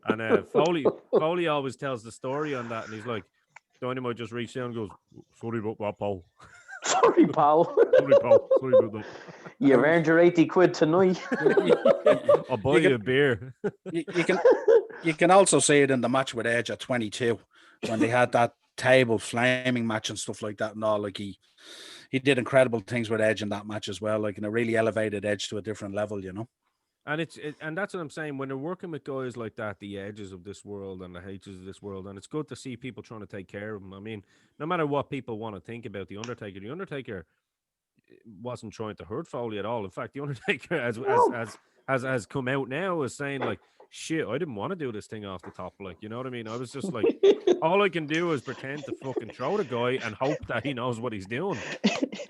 and Foley always tells the story on that, and he's like, Dynamo just reached down and goes, "Sorry about that, Paul." Sorry, pal. Sorry, Paul. Sorry about that. You've earned your 80 quid tonight. I'll buy you a beer. You can also see it in the match with Edge at 22 when they had that table flaming match and stuff like that and all. Like he did incredible things with Edge in that match as well. Like, and it really elevated Edge to a different level, you know. And and that's what I'm saying. When they're working with guys like that, the Edges of this world and the H's of this world, and it's good to see people trying to take care of them. I mean, no matter what people want to think about the Undertaker wasn't trying to hurt Foley at all. In fact, the Undertaker has come out now as saying like, "Shit, I didn't want to do this thing off the top." Like, you know what I mean? I was just like, all I can do is pretend to fucking throw the guy and hope that he knows what he's doing.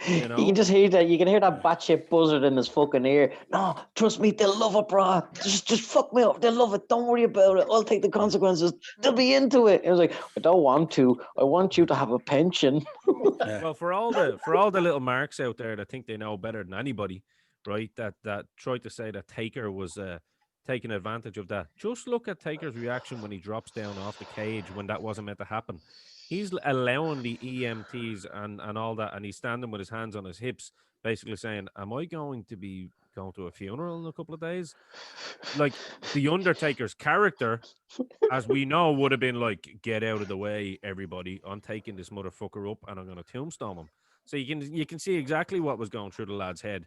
You know? You can just hear that. You can hear that batshit buzzard in his fucking ear. No, trust me, they'll love it, bro. Just fuck me up. They'll love it. Don't worry about it. I'll take the consequences. They'll be into it. It was like, I don't want to. I want you to have a pension. Well, for all the little marks out there that think they know better than anybody, right? That tried to say that Taker was taking advantage of that. Just look at Taker's reaction when he drops down off the cage when that wasn't meant to happen. He's allowing the EMTs and all that, and he's standing with his hands on his hips, basically saying, "Am I going to be going to a funeral in a couple of days?" Like, the Undertaker's character, as we know, would have been like, "Get out of the way, everybody! I'm taking this motherfucker up, and I'm going to tombstone him." So you can see exactly what was going through the lad's head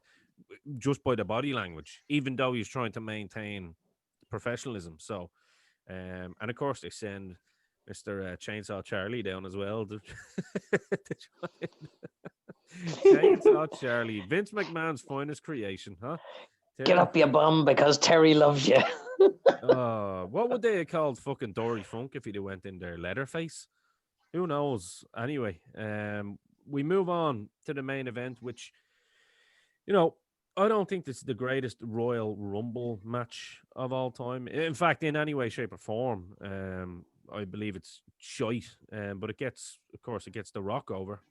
just by the body language, even though he's trying to maintain professionalism. So, and of course they send Mr. Chainsaw Charlie down as well. Chainsaw Charlie, Vince McMahon's finest creation, huh? Get up, you bum, because Terry loves you. What would they have called fucking Dory Funk if he'd have went in there? Leatherface? Who knows? Anyway, we move on to the main event, which, you know, I don't think this is the greatest Royal Rumble match of all time. In fact, in any way, shape, or form, I believe it's shite. But it gets the Rock over.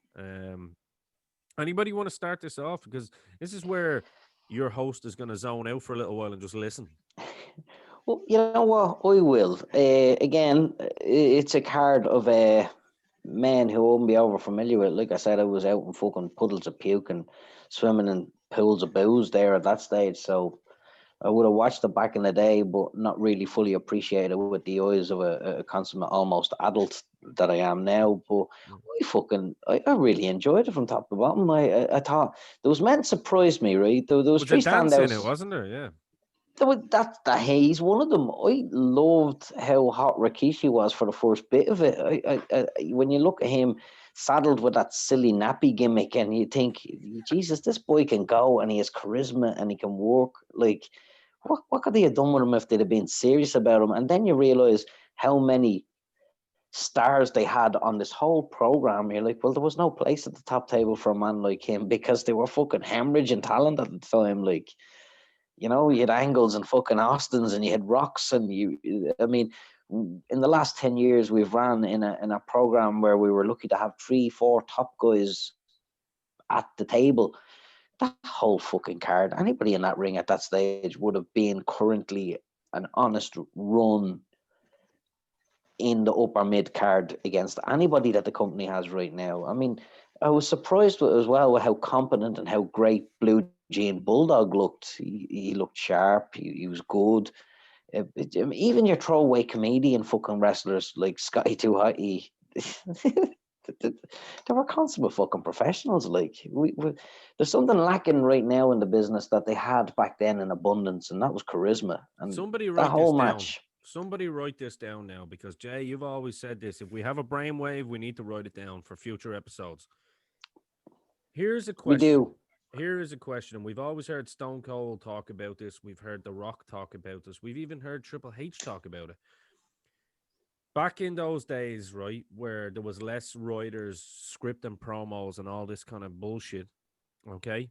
Anybody want to start this off? Because this is where your host is going to zone out for a little while and just listen. Well, you know what? I will. Again, it's a card of men who won't be over familiar with. Like I said, I was out in fucking puddles of puke and swimming in pools of booze there at that stage. So I would have watched it back in the day, but not really fully appreciated it with the eyes of a consummate almost adult that I am now. But I really enjoyed it from top to bottom. I thought there was men surprised me, right? There was three standouts in it, wasn't there? Yeah. That he's one of them. I loved how hot Rikishi was for the first bit of it. I when you look at him saddled with that silly nappy gimmick, and you think, Jesus, this boy can go, and he has charisma, and he can work. Like, what could they have done with him if they'd have been serious about him? And then you realize how many stars they had on this whole program. You're like, well, there was no place at the top table for a man like him because they were fucking hemorrhaging talent at the time. Like, you know, you had Angles and fucking Austins, and you had Rocks, and I mean, in the last 10 years, we've ran in a program where we were lucky to have 3-4 top guys at the table. That whole fucking card, anybody in that ring at that stage would have been currently an honest run in the upper mid card against anybody that the company has right now. I mean, I was surprised as well with how competent and how great Blue Jean Bulldog looked. He looked sharp. He was good. Even your throwaway comedian fucking wrestlers like Scotty 2 Hotty, they were consummate fucking professionals. Like, there's something lacking right now in the business that they had back then in abundance, and that was charisma. And somebody write that whole this match. Down. Somebody write this down now, because Jay, you've always said this. If we have a brainwave, we need to write it down for future episodes. Here's a question. We do. here is a question. We've always heard Stone Cold talk about this. We've heard The Rock talk about this. We've even heard Triple H talk about it. Back in those days, right, where there was less writers, script and promos and all this kind of bullshit, okay?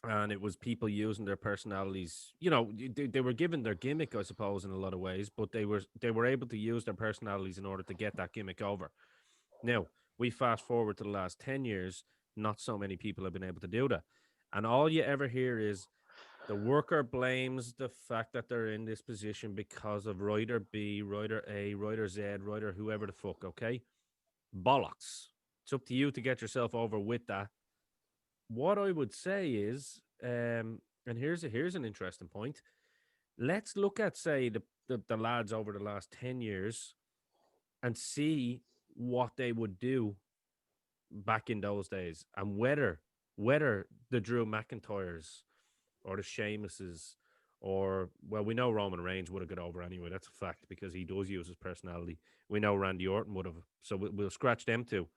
And it was people using their personalities. You know, they were given their gimmick, I suppose, in a lot of ways, but they were able to use their personalities in order to get that gimmick over. Now, we fast forward to the last 10 years, not so many people have been able to do that. And all you ever hear is the worker blames the fact that they're in this position because of writer B, writer A, writer Z, writer whoever the fuck, okay? Bollocks. It's up to you to get yourself over with that. What I would say is, and here's an interesting point. Let's look at, say, the lads over the last 10 years and see what they would do back in those days, and whether the Drew McIntyres or the Sheamuses, or, well, we know Roman Reigns would have got over anyway. That's a fact, because he does use his personality. We know Randy Orton would have, so we'll scratch them too.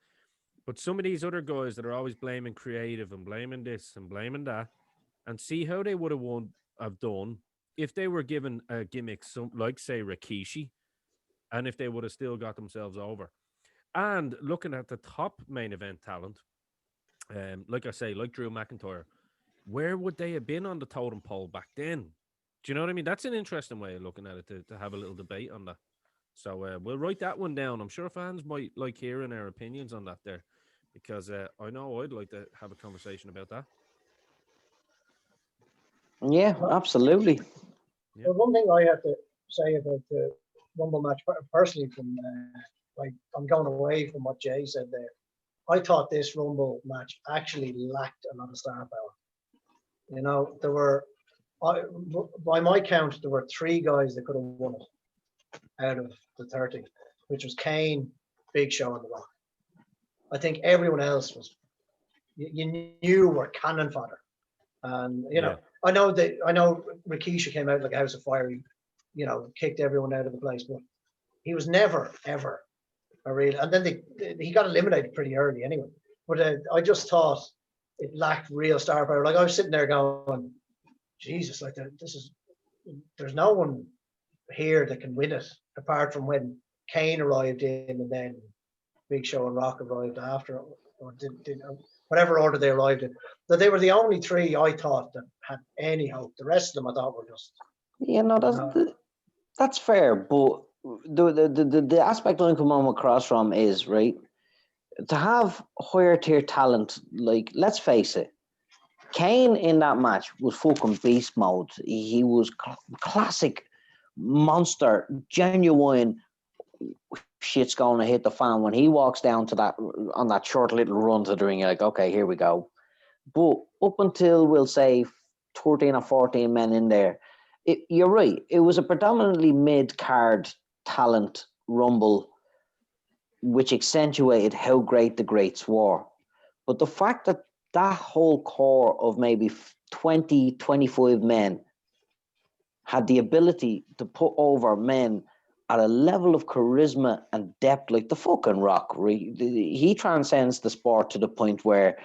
But some of these other guys that are always blaming creative and blaming this and blaming that, and see how they would have done if they were given a gimmick, some like, say, Rikishi, and if they would have still got themselves over. And looking at the top main event talent, like I say, like Drew McIntyre, where would they have been on the totem pole back then? Do you know what I mean? That's an interesting way of looking at it, to have a little debate on that. So we'll write that one down. I'm sure fans might like hearing our opinions on that there, because I know I'd like to have a conversation about that. Yeah, absolutely. Well, one thing I have to say about the Rumble match, personally, from like, I'm going away from what Jay said there. I thought this Rumble match actually lacked a lot of star power. You know, there were, by my count, there were 3 guys that could have won it out of the 30, which was Kane, Big Show, and The Rock. I think everyone else was, you knew were cannon fodder. And, you know, I know Rikishi came out like a house of fire. He, you know, kicked everyone out of the place, but he was never, ever a real. And then he got eliminated pretty early anyway. But I just thought it lacked real star power. Like, I was sitting there going, Jesus, like, there's no one here that can win it, apart from when Kane arrived in, and then Big Show and Rock arrived after, or did whatever order they arrived in. That they were the only 3 I thought that had any hope. The rest of them I thought were just. Yeah, no, that's fair. But the aspect I'm coming across from is, right, to have higher tier talent. Like, let's face it, Kane in that match was fucking beast mode. He was classic monster, genuine. Shit's going to hit the fan when he walks down to that, on that short little run to the ring. You're like, okay, here we go. But up until, we'll say, 13 or 14 men in there, you're right. It was a predominantly mid-card talent Rumble, which accentuated how great the greats were. But the fact that that whole core of maybe 20, 25 men had the ability to put over men at a level of charisma and depth, like the fucking Rock. He transcends the sport to the point where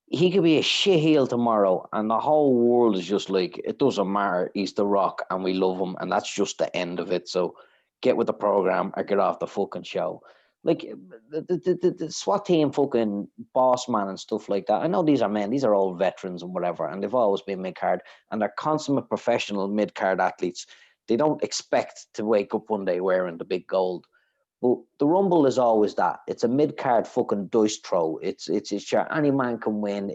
he could be a shit heel tomorrow and the whole world is just like, it doesn't matter, he's the Rock and we love him, and that's just the end of it. So get with the program or get off the fucking show. Like, the SWAT team fucking boss man and stuff like that. I know these are men, these are old veterans and whatever, and they've always been mid-card, and they're consummate professional mid-card athletes. They don't expect to wake up one day wearing the big gold. But the Rumble is always that. It's a mid-card fucking dice throw. It's sure any man can win.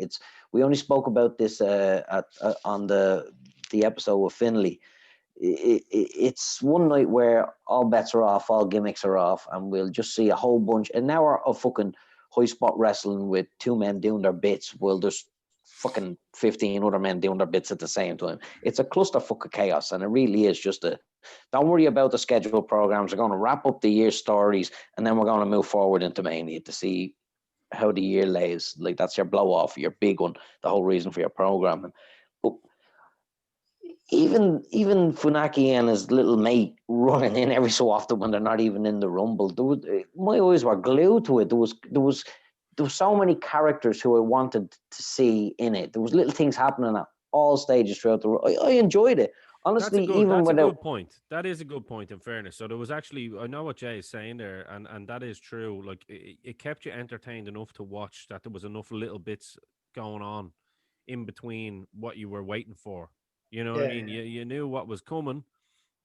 We only spoke about this on the episode with Finlay. It's one night where all bets are off, all gimmicks are off, and we'll just see a whole bunch, an hour of fucking high spot wrestling with 2 men doing their bits while there's fucking 15 other men doing their bits at the same time. It's a clusterfuck of chaos, and it really is just don't worry about the scheduled programs. We're going to wrap up the year's stories, and then we're going to move forward into Mania to see how the year lays. Like, that's your blow off, your big one, the whole reason for your programming. But even Funaki and his little mate running in every so often when they're not even in the Rumble, my eyes were glued to it. There there were so many characters who I wanted to see in it. There was little things happening at all stages throughout the. I enjoyed it honestly. That's a good point. That is a good point. In fairness, so there was actually, I know what Jay is saying there, and that is true. Like it kept you entertained enough to watch. That there was enough little bits going on in between what you were waiting for. You know what I mean? You knew what was coming,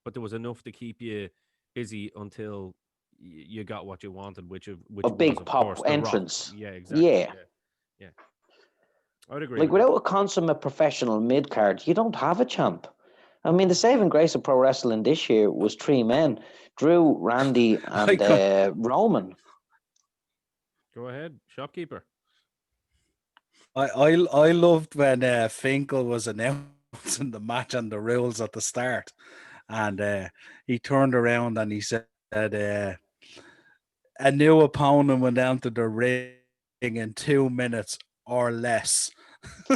but there was enough to keep you busy until you got what you wanted, which a was, big of pop course, The Rock. entrance. Yeah, exactly. Yeah. Yeah. I'd agree. Like with without a consummate professional mid card, you don't have a champ. I mean, the saving grace of pro wrestling this year was three men: Drew, Randy, and Roman. Go ahead, shopkeeper. I loved when Finkel was announcing the match and the rules at the start, and he turned around and he said, a new opponent went down to the ring in 2 minutes or less. I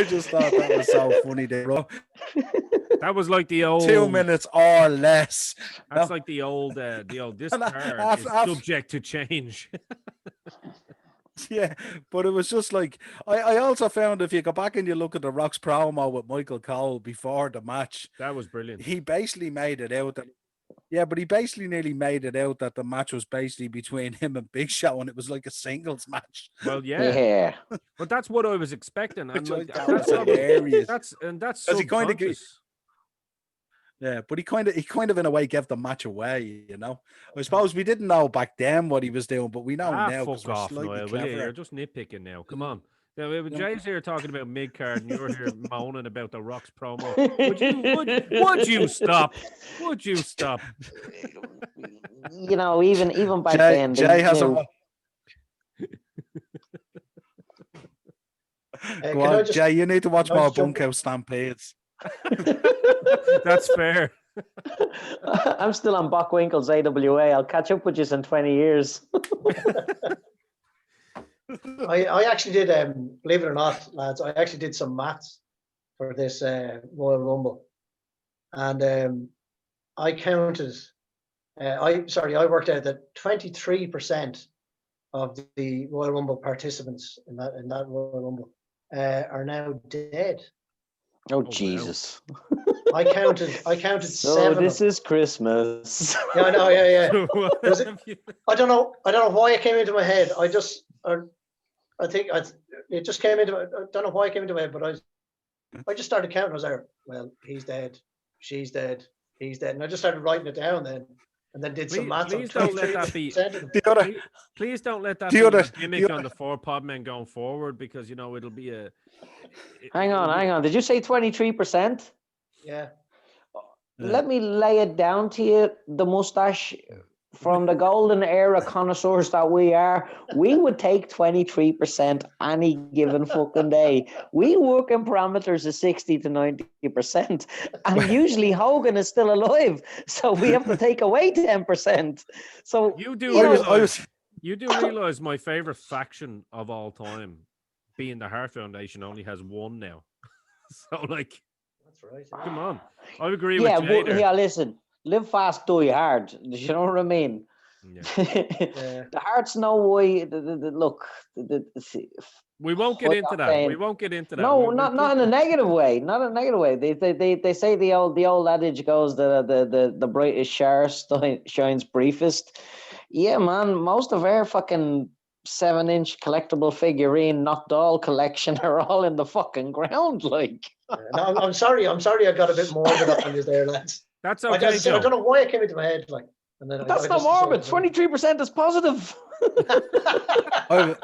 just thought that was so funny. That was like the old 2 minutes or less. That's like the old this card is subject to change. Yeah, but it was just like I also found if you go back and you look at the Rock's promo with Michael Cole before the match, that was brilliant. He basically made it out that but he basically nearly made it out that the match was basically between him and Big Show, and it was like a singles match. Well, yeah. But that's what I was expecting, and like, that's hilarious. That's subconscious. But he kind of in a way gave the match away, you know. I suppose we didn't know back then what he was doing, but we know now. Fuck off, Noel, will you? You're just nitpicking now. Come on. Now, Jay's here talking about mid card, and you're here moaning about the Rock's promo. Would you stop? Would you stop? You know, even back then, Jay has a. Go on, Jay. You need to watch more Bunkhouse Stampedes. That's fair. I'm still on Bockwinkel's AWA. I'll catch up with you in 20 years. I actually did, believe it or not, lads, I actually did some maths for this Royal Rumble. And I counted, I worked out that 23% of the Royal Rumble participants in that Royal Rumble are now dead. Oh Jesus! I counted so 7. This is Christmas. Yeah, I know. Yeah. I don't know why it came into my head. I think it just came into. I don't know why it came into my head, but I just started counting. I was like, well, he's dead, she's dead, he's dead, and I just started writing it down then. And then did some maths. Please don't let that be. Please don't let that be a gimmick on the 4 Podmen going forward, because you know it'll be a. Hang on. Did you say 23%? Yeah. Let me lay it down to you. The mustache from the golden era connoisseurs that we are, we would take 23% any given fucking day. We work in parameters of 60 to 90%. And usually Hogan is still alive. So we have to take away 10%. So you do realize my favorite faction of all time, being the Heart Foundation, only has one now. So like, that's right. Come on. I agree with you. Yeah, listen. Live fast, die hard. You know what I mean? Yeah. The Heart's no way. Look, we won't get into that. We won't get into that. No, not in a negative way. Not in a negative way. They say the old adage goes the brightest star shines briefest. Yeah, man. Most of our fucking 7-inch collectible figurine, not doll collection are all in the fucking ground. Like, no, I'm sorry. I got a bit morbid on you there, lads. That's okay. I don't know why it came into my head. Like, and then that's not morbid. 23% is positive.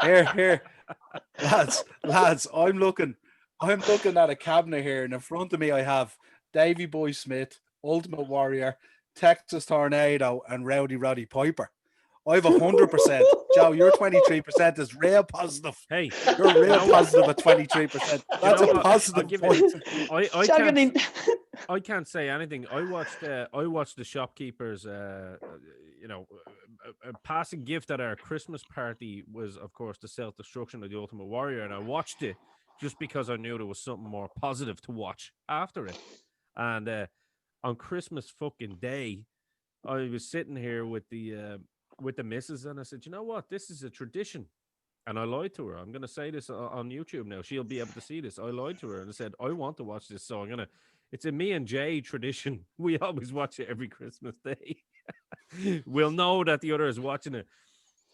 Here, lads. I'm looking at a cabinet here, and in front of me I have Davey Boy Smith, Ultimate Warrior, Texas Tornado, and Rowdy Roddy Piper. I have 100%. Joe, your 23% is real positive. Hey, you're real positive at 23%. That's a positive point. I can't say anything. I watched the shopkeepers. A passing gift at our Christmas party was, of course, the self-destruction of the Ultimate Warrior, and I watched it just because I knew there was something more positive to watch after it. And on Christmas fucking day, I was sitting here with the with the missus, and I said, you know what, this is a tradition. And I lied to her. I'm going to say this on YouTube now. She'll be able to see this. I lied to her and I said, I want to watch this. So it's a me and Jay tradition. We always watch it every Christmas Day. We'll know that the other is watching it.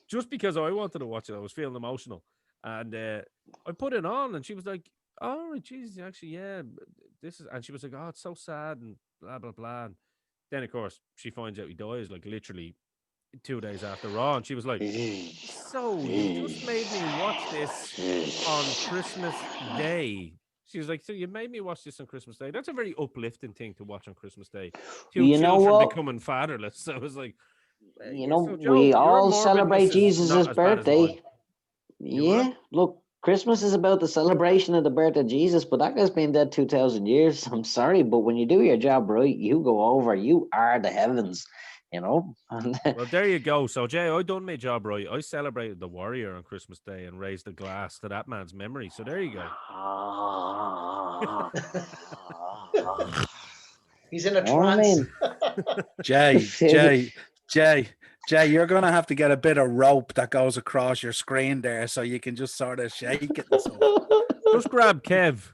Just because I wanted to watch it, I was feeling emotional. And I put it on and she was like, oh, geez, actually, yeah, this is, and she was like, oh, it's so sad and blah, blah, blah. And then, of course, she finds out he dies like literally 2 days after Raw, and she was like, so you just made me watch this on Christmas Day. She was like, so you made me watch this on Christmas Day. That's a very uplifting thing to watch on Christmas Day. Two You know children what? becoming fatherless. So I was like, You know, so Joe, we your all morbidness celebrate is Jesus' not as bad as mine. birthday. You what? Yeah, look, Christmas is about the celebration of the birth of Jesus, but that guy's been dead 2,000 years. I'm sorry, but when you do your job right, you go over, you are the heavens, you know? And Well, there you go. So, Jay, I done my job right. I celebrated the warrior on Christmas Day and raised a glass to that man's memory. So there you go. He's in a You know what I trance. mean? Jay, you're gonna have to get a bit of rope that goes across your screen there so you can just sort of shake it and stuff. Just grab Kev.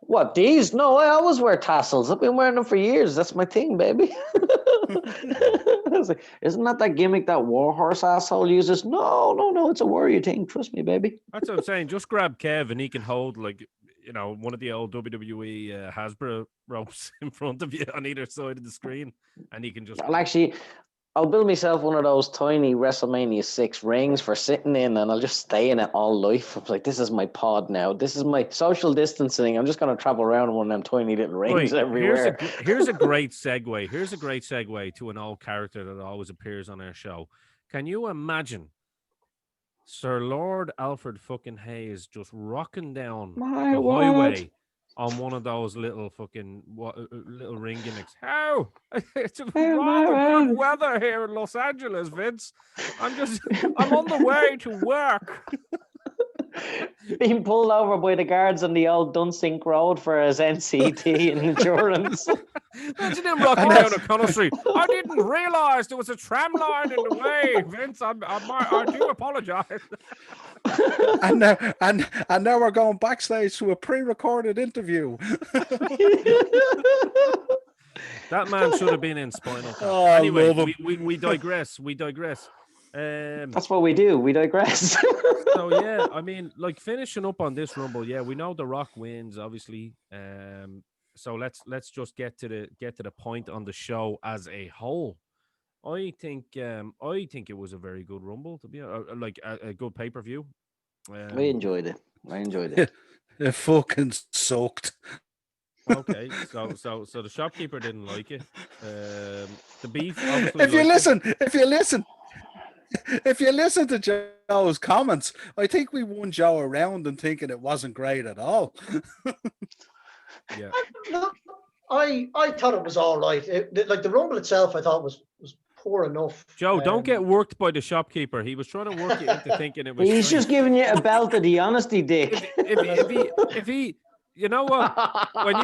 What, these? No, I always wear tassels. I've been wearing them for years. That's my thing, baby. I was like, isn't that gimmick that Warhorse asshole uses? No, it's a warrior thing. Trust me, baby. That's what I'm saying. Just grab Kev and he can hold one of the old WWE Hasbro ropes in front of you on either side of the screen, and he can just. I'll build myself one of those tiny WrestleMania 6 rings for sitting in, and I'll just stay in it all life. I'm like, this is my pod now. This is my social distancing. I'm just going to travel around in one of them tiny little rings everywhere. Here's a great segue. Here's a great segue to an old character that always appears on our show. Can you imagine Sir Lord Alfred fucking Hayes just rocking down the highway on one of those little fucking little ring gimmicks? How? It's rather good weather here in Los Angeles, Vince. I'm on the way to work. Being pulled over by the guards on the old Dunsink Road for his NCT and insurance. Imagine him rocking down O'Connell Street. I didn't realise there was a tram line in the way, Vince. I do apologise. And now we're going backstage to a pre-recorded interview. That man should have been in Spinal Tap. Oh, anyway, we digress. We digress. That's what we do. We digress. So yeah, I mean, like finishing up on this Rumble, yeah, we know The Rock wins, obviously. So let's just get to the point on the show as a whole. I think it was a very good Rumble, to be like a good pay-per-view. I enjoyed it. It fucking sucked. Okay, so the shopkeeper didn't like it. The beef. If you listen to Joe's comments, I think we won Joe around and thinking it wasn't great at all. Yeah. Look, I thought it was all right. Like the Rumble itself, I thought was poor enough. Joe, don't get worked by the shopkeeper. He was trying to work you into thinking it was. He's just giving you a belt of the honesty, Dick. If he, you know what? When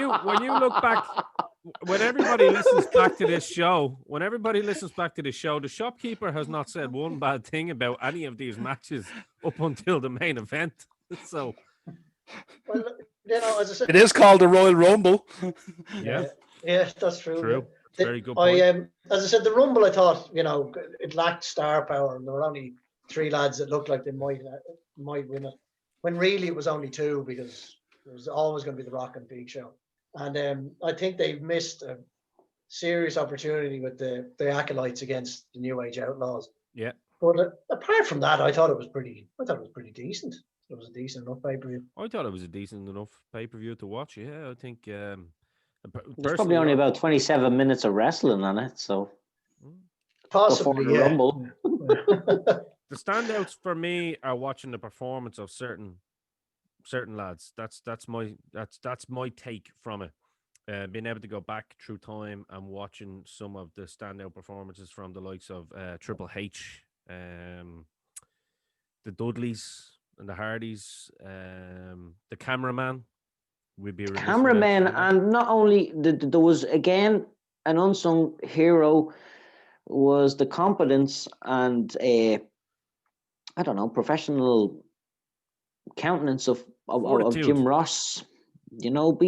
you look back, when everybody listens back to this show, the shopkeeper has not said one bad thing about any of these matches up until the main event. So, well, as I said, it is called the Royal Rumble. Yeah, that's true. True. Very good point. As I said, the Rumble, I thought, it lacked star power, and there were only 3 lads that looked like they might win it, when really it was only 2, because it was always going to be the Rock and Big Show. And I think they've missed a serious opportunity with the acolytes against the New Age Outlaws. Yeah. But apart from that, I thought it was pretty decent. It was a decent enough pay-per-view. I thought it was a decent enough pay-per-view to watch. Yeah, I think. There's probably only about 27 minutes of wrestling on it, so possibly the Rumble. The standouts for me are watching the performance of certain lads. That's my take from it. Being able to go back through time and watching some of the standout performances from the likes of Triple H, the Dudleys and the Hardys, the cameraman. And not only there was again an unsung hero was the competence and I don't know, professional countenance of Fortitude. Jim Ross. You know,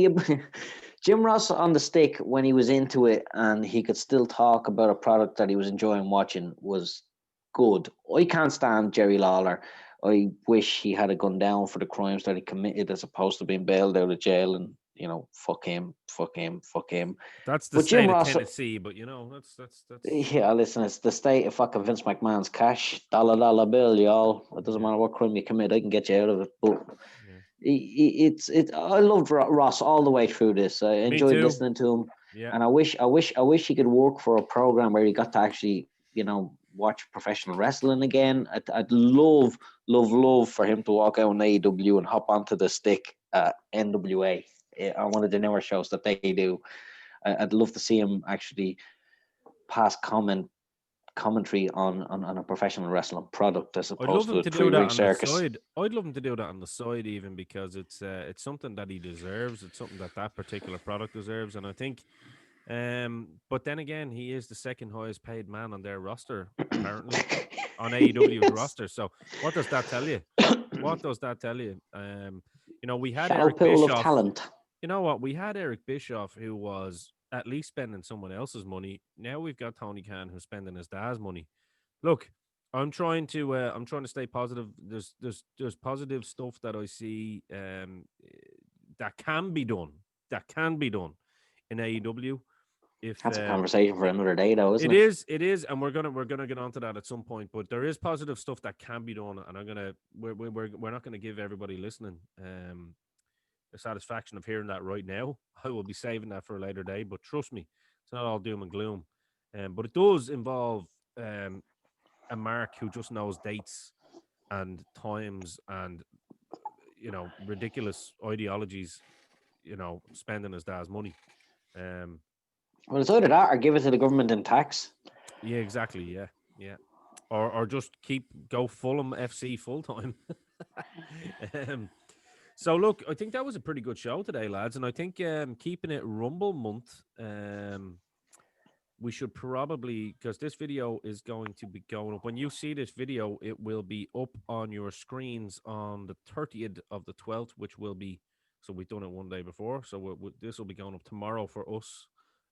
Jim Ross on the stick when he was into it and he could still talk about a product that he was enjoying watching was good. I can't stand Jerry Lawler. I wish he had gone down for the crimes that he committed as opposed to being bailed out of jail and, you know, fuck him. That's the But state Jim of Ross, Tennessee, but you know, that's yeah, listen, it's the state of fucking Vince McMahon's cash. Dollar bill, y'all. It doesn't matter what crime you commit, I can get you out of it. But I loved Ross all the way through this. I enjoyed too. listening to him. Yeah. And I wish he could work for a program where he got to actually, you know, watch professional wrestling again. I'd love for him to walk out on AEW and hop onto the stick at NWA on one of the newer shows that they do. I'd love to see him actually pass commentary on a professional wrestling product as I'd love opposed him to to a do that 3-ring on circus. the side. I'd love him to do that on the side, even because it's something that he deserves. It's something that particular product deserves, and I think. But then again, he is the second highest paid man on their roster, apparently, on AEW's roster. So what does that tell you? What does that tell you? You know, we had Shallow Eric pool of Bischoff. talent. You know what? We had Eric Bischoff, who was at least spending someone else's money. Now we've got Tony Khan, who's spending his dad's money. Look, I'm trying to stay positive. There's positive stuff that I see that can be done. That can be done in AEW. If That's a conversation for another day, though, isn't it? It is, and we're gonna get onto that at some point. But there is positive stuff that can be done, and we're not gonna give everybody listening the satisfaction of hearing that right now. I will be saving that for a later day. But trust me, it's not all doom and gloom. But it does involve a Mark who just knows dates and times and, you know, ridiculous ideologies, you know, spending his dad's money. Well, it's either that or give it to the government in tax. Yeah, exactly. Yeah. Or just go Fulham FC full time. So look, I think that was a pretty good show today, lads, and I think keeping it Rumble month, we should probably, because this video is going to be going up. When you see this video, it will be up on your screens on the 30th of the 12th, which will be, so we've done it one day before. So this will be going up tomorrow for us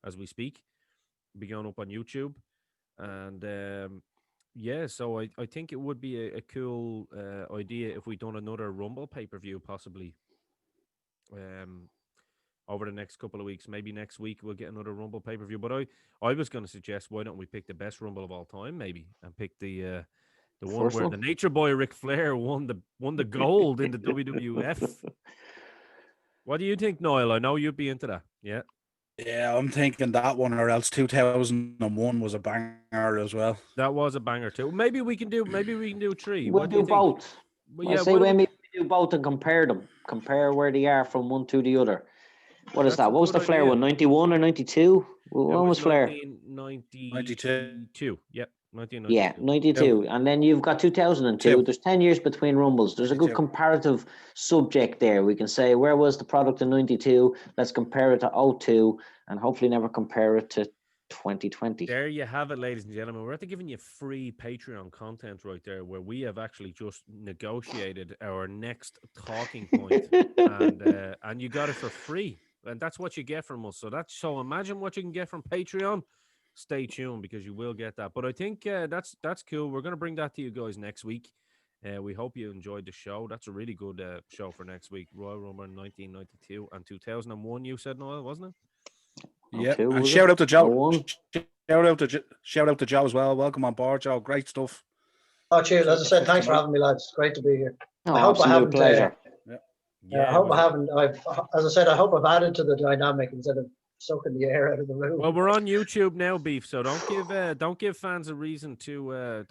as we speak. It'll be going up on YouTube. And yeah, so I think it would be a cool idea if we done another Rumble pay-per-view possibly over the next couple of weeks. Maybe next week we'll get another Rumble pay-per-view. But I was going to suggest, why don't we pick the best Rumble of all time, maybe, and pick the one where the Nature Boy Ric Flair won the gold in the WWF. What do you think, Niall? I know you'd be into that. Yeah. Yeah, I'm thinking that one, or else 2001 was a banger as well. That was a banger too. Maybe we can do 3. We'll do both. Well, yeah, I say when we do both and compare them. Compare where they are from one to the other. What is that? What was the Flair one? 91 or 92? When was Flair? 1992. Yep. 1992. Yeah, 92. And then you've got 2002. There's 10 years between Rumbles. There's a good comparative subject there. We can say, where was the product in 92? Let's compare it to 02 and hopefully never compare it to 2020. There you have it, ladies and gentlemen. We're giving you free Patreon content right there, where we have actually just negotiated our next talking point, and you got it for free, and that's what you get from us. So imagine what you can get from Patreon. Stay tuned, because you will get that. But I think that's cool. We're going to bring that to you guys next week. We hope you enjoyed the show. That's a really good show for next week. Royal Rumble 1992 and 2001. You said, Noel, wasn't it? Yeah, and shout out to Joe. Shout out to Joe as well. Welcome on board, Joe. Great stuff. Oh, cheers. As I said, thanks for having me, lads. Great to be here. I hope I haven't. Pleasure. I hope I haven't. As I said, I hope I've added to the dynamic instead of sucking the air out of the room. Well, we're on YouTube now, Beef. So don't give fans a reason to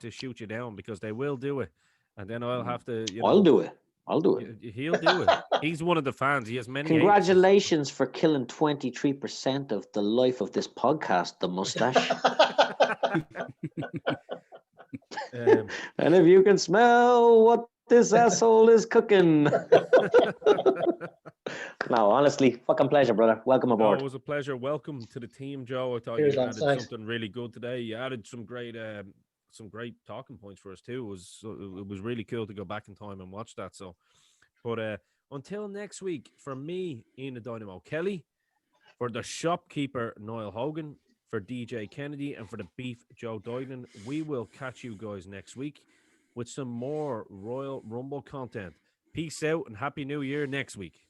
shoot you down, because they will do it, and then I'll have to. I'll do it. He'll do it. He's one of the fans. He has many. Congratulations for killing 23% of the life of this podcast, the mustache. And if you can smell what this asshole is cooking. No, honestly, fucking pleasure, brother. Welcome No, aboard. it was a pleasure. Welcome to the team, Joe. I thought Cheers, you lads. added Thanks. something really good today. You added some great talking points for us too. It was really cool to go back in time and watch that. So, but until next week, for me, Ian the Dynamo Kelly, for the shopkeeper Niall Hogan, for DJ Kennedy, and for the beef Joe Duggan, we will catch you guys next week with some more Royal Rumble content. Peace out and Happy New Year next week.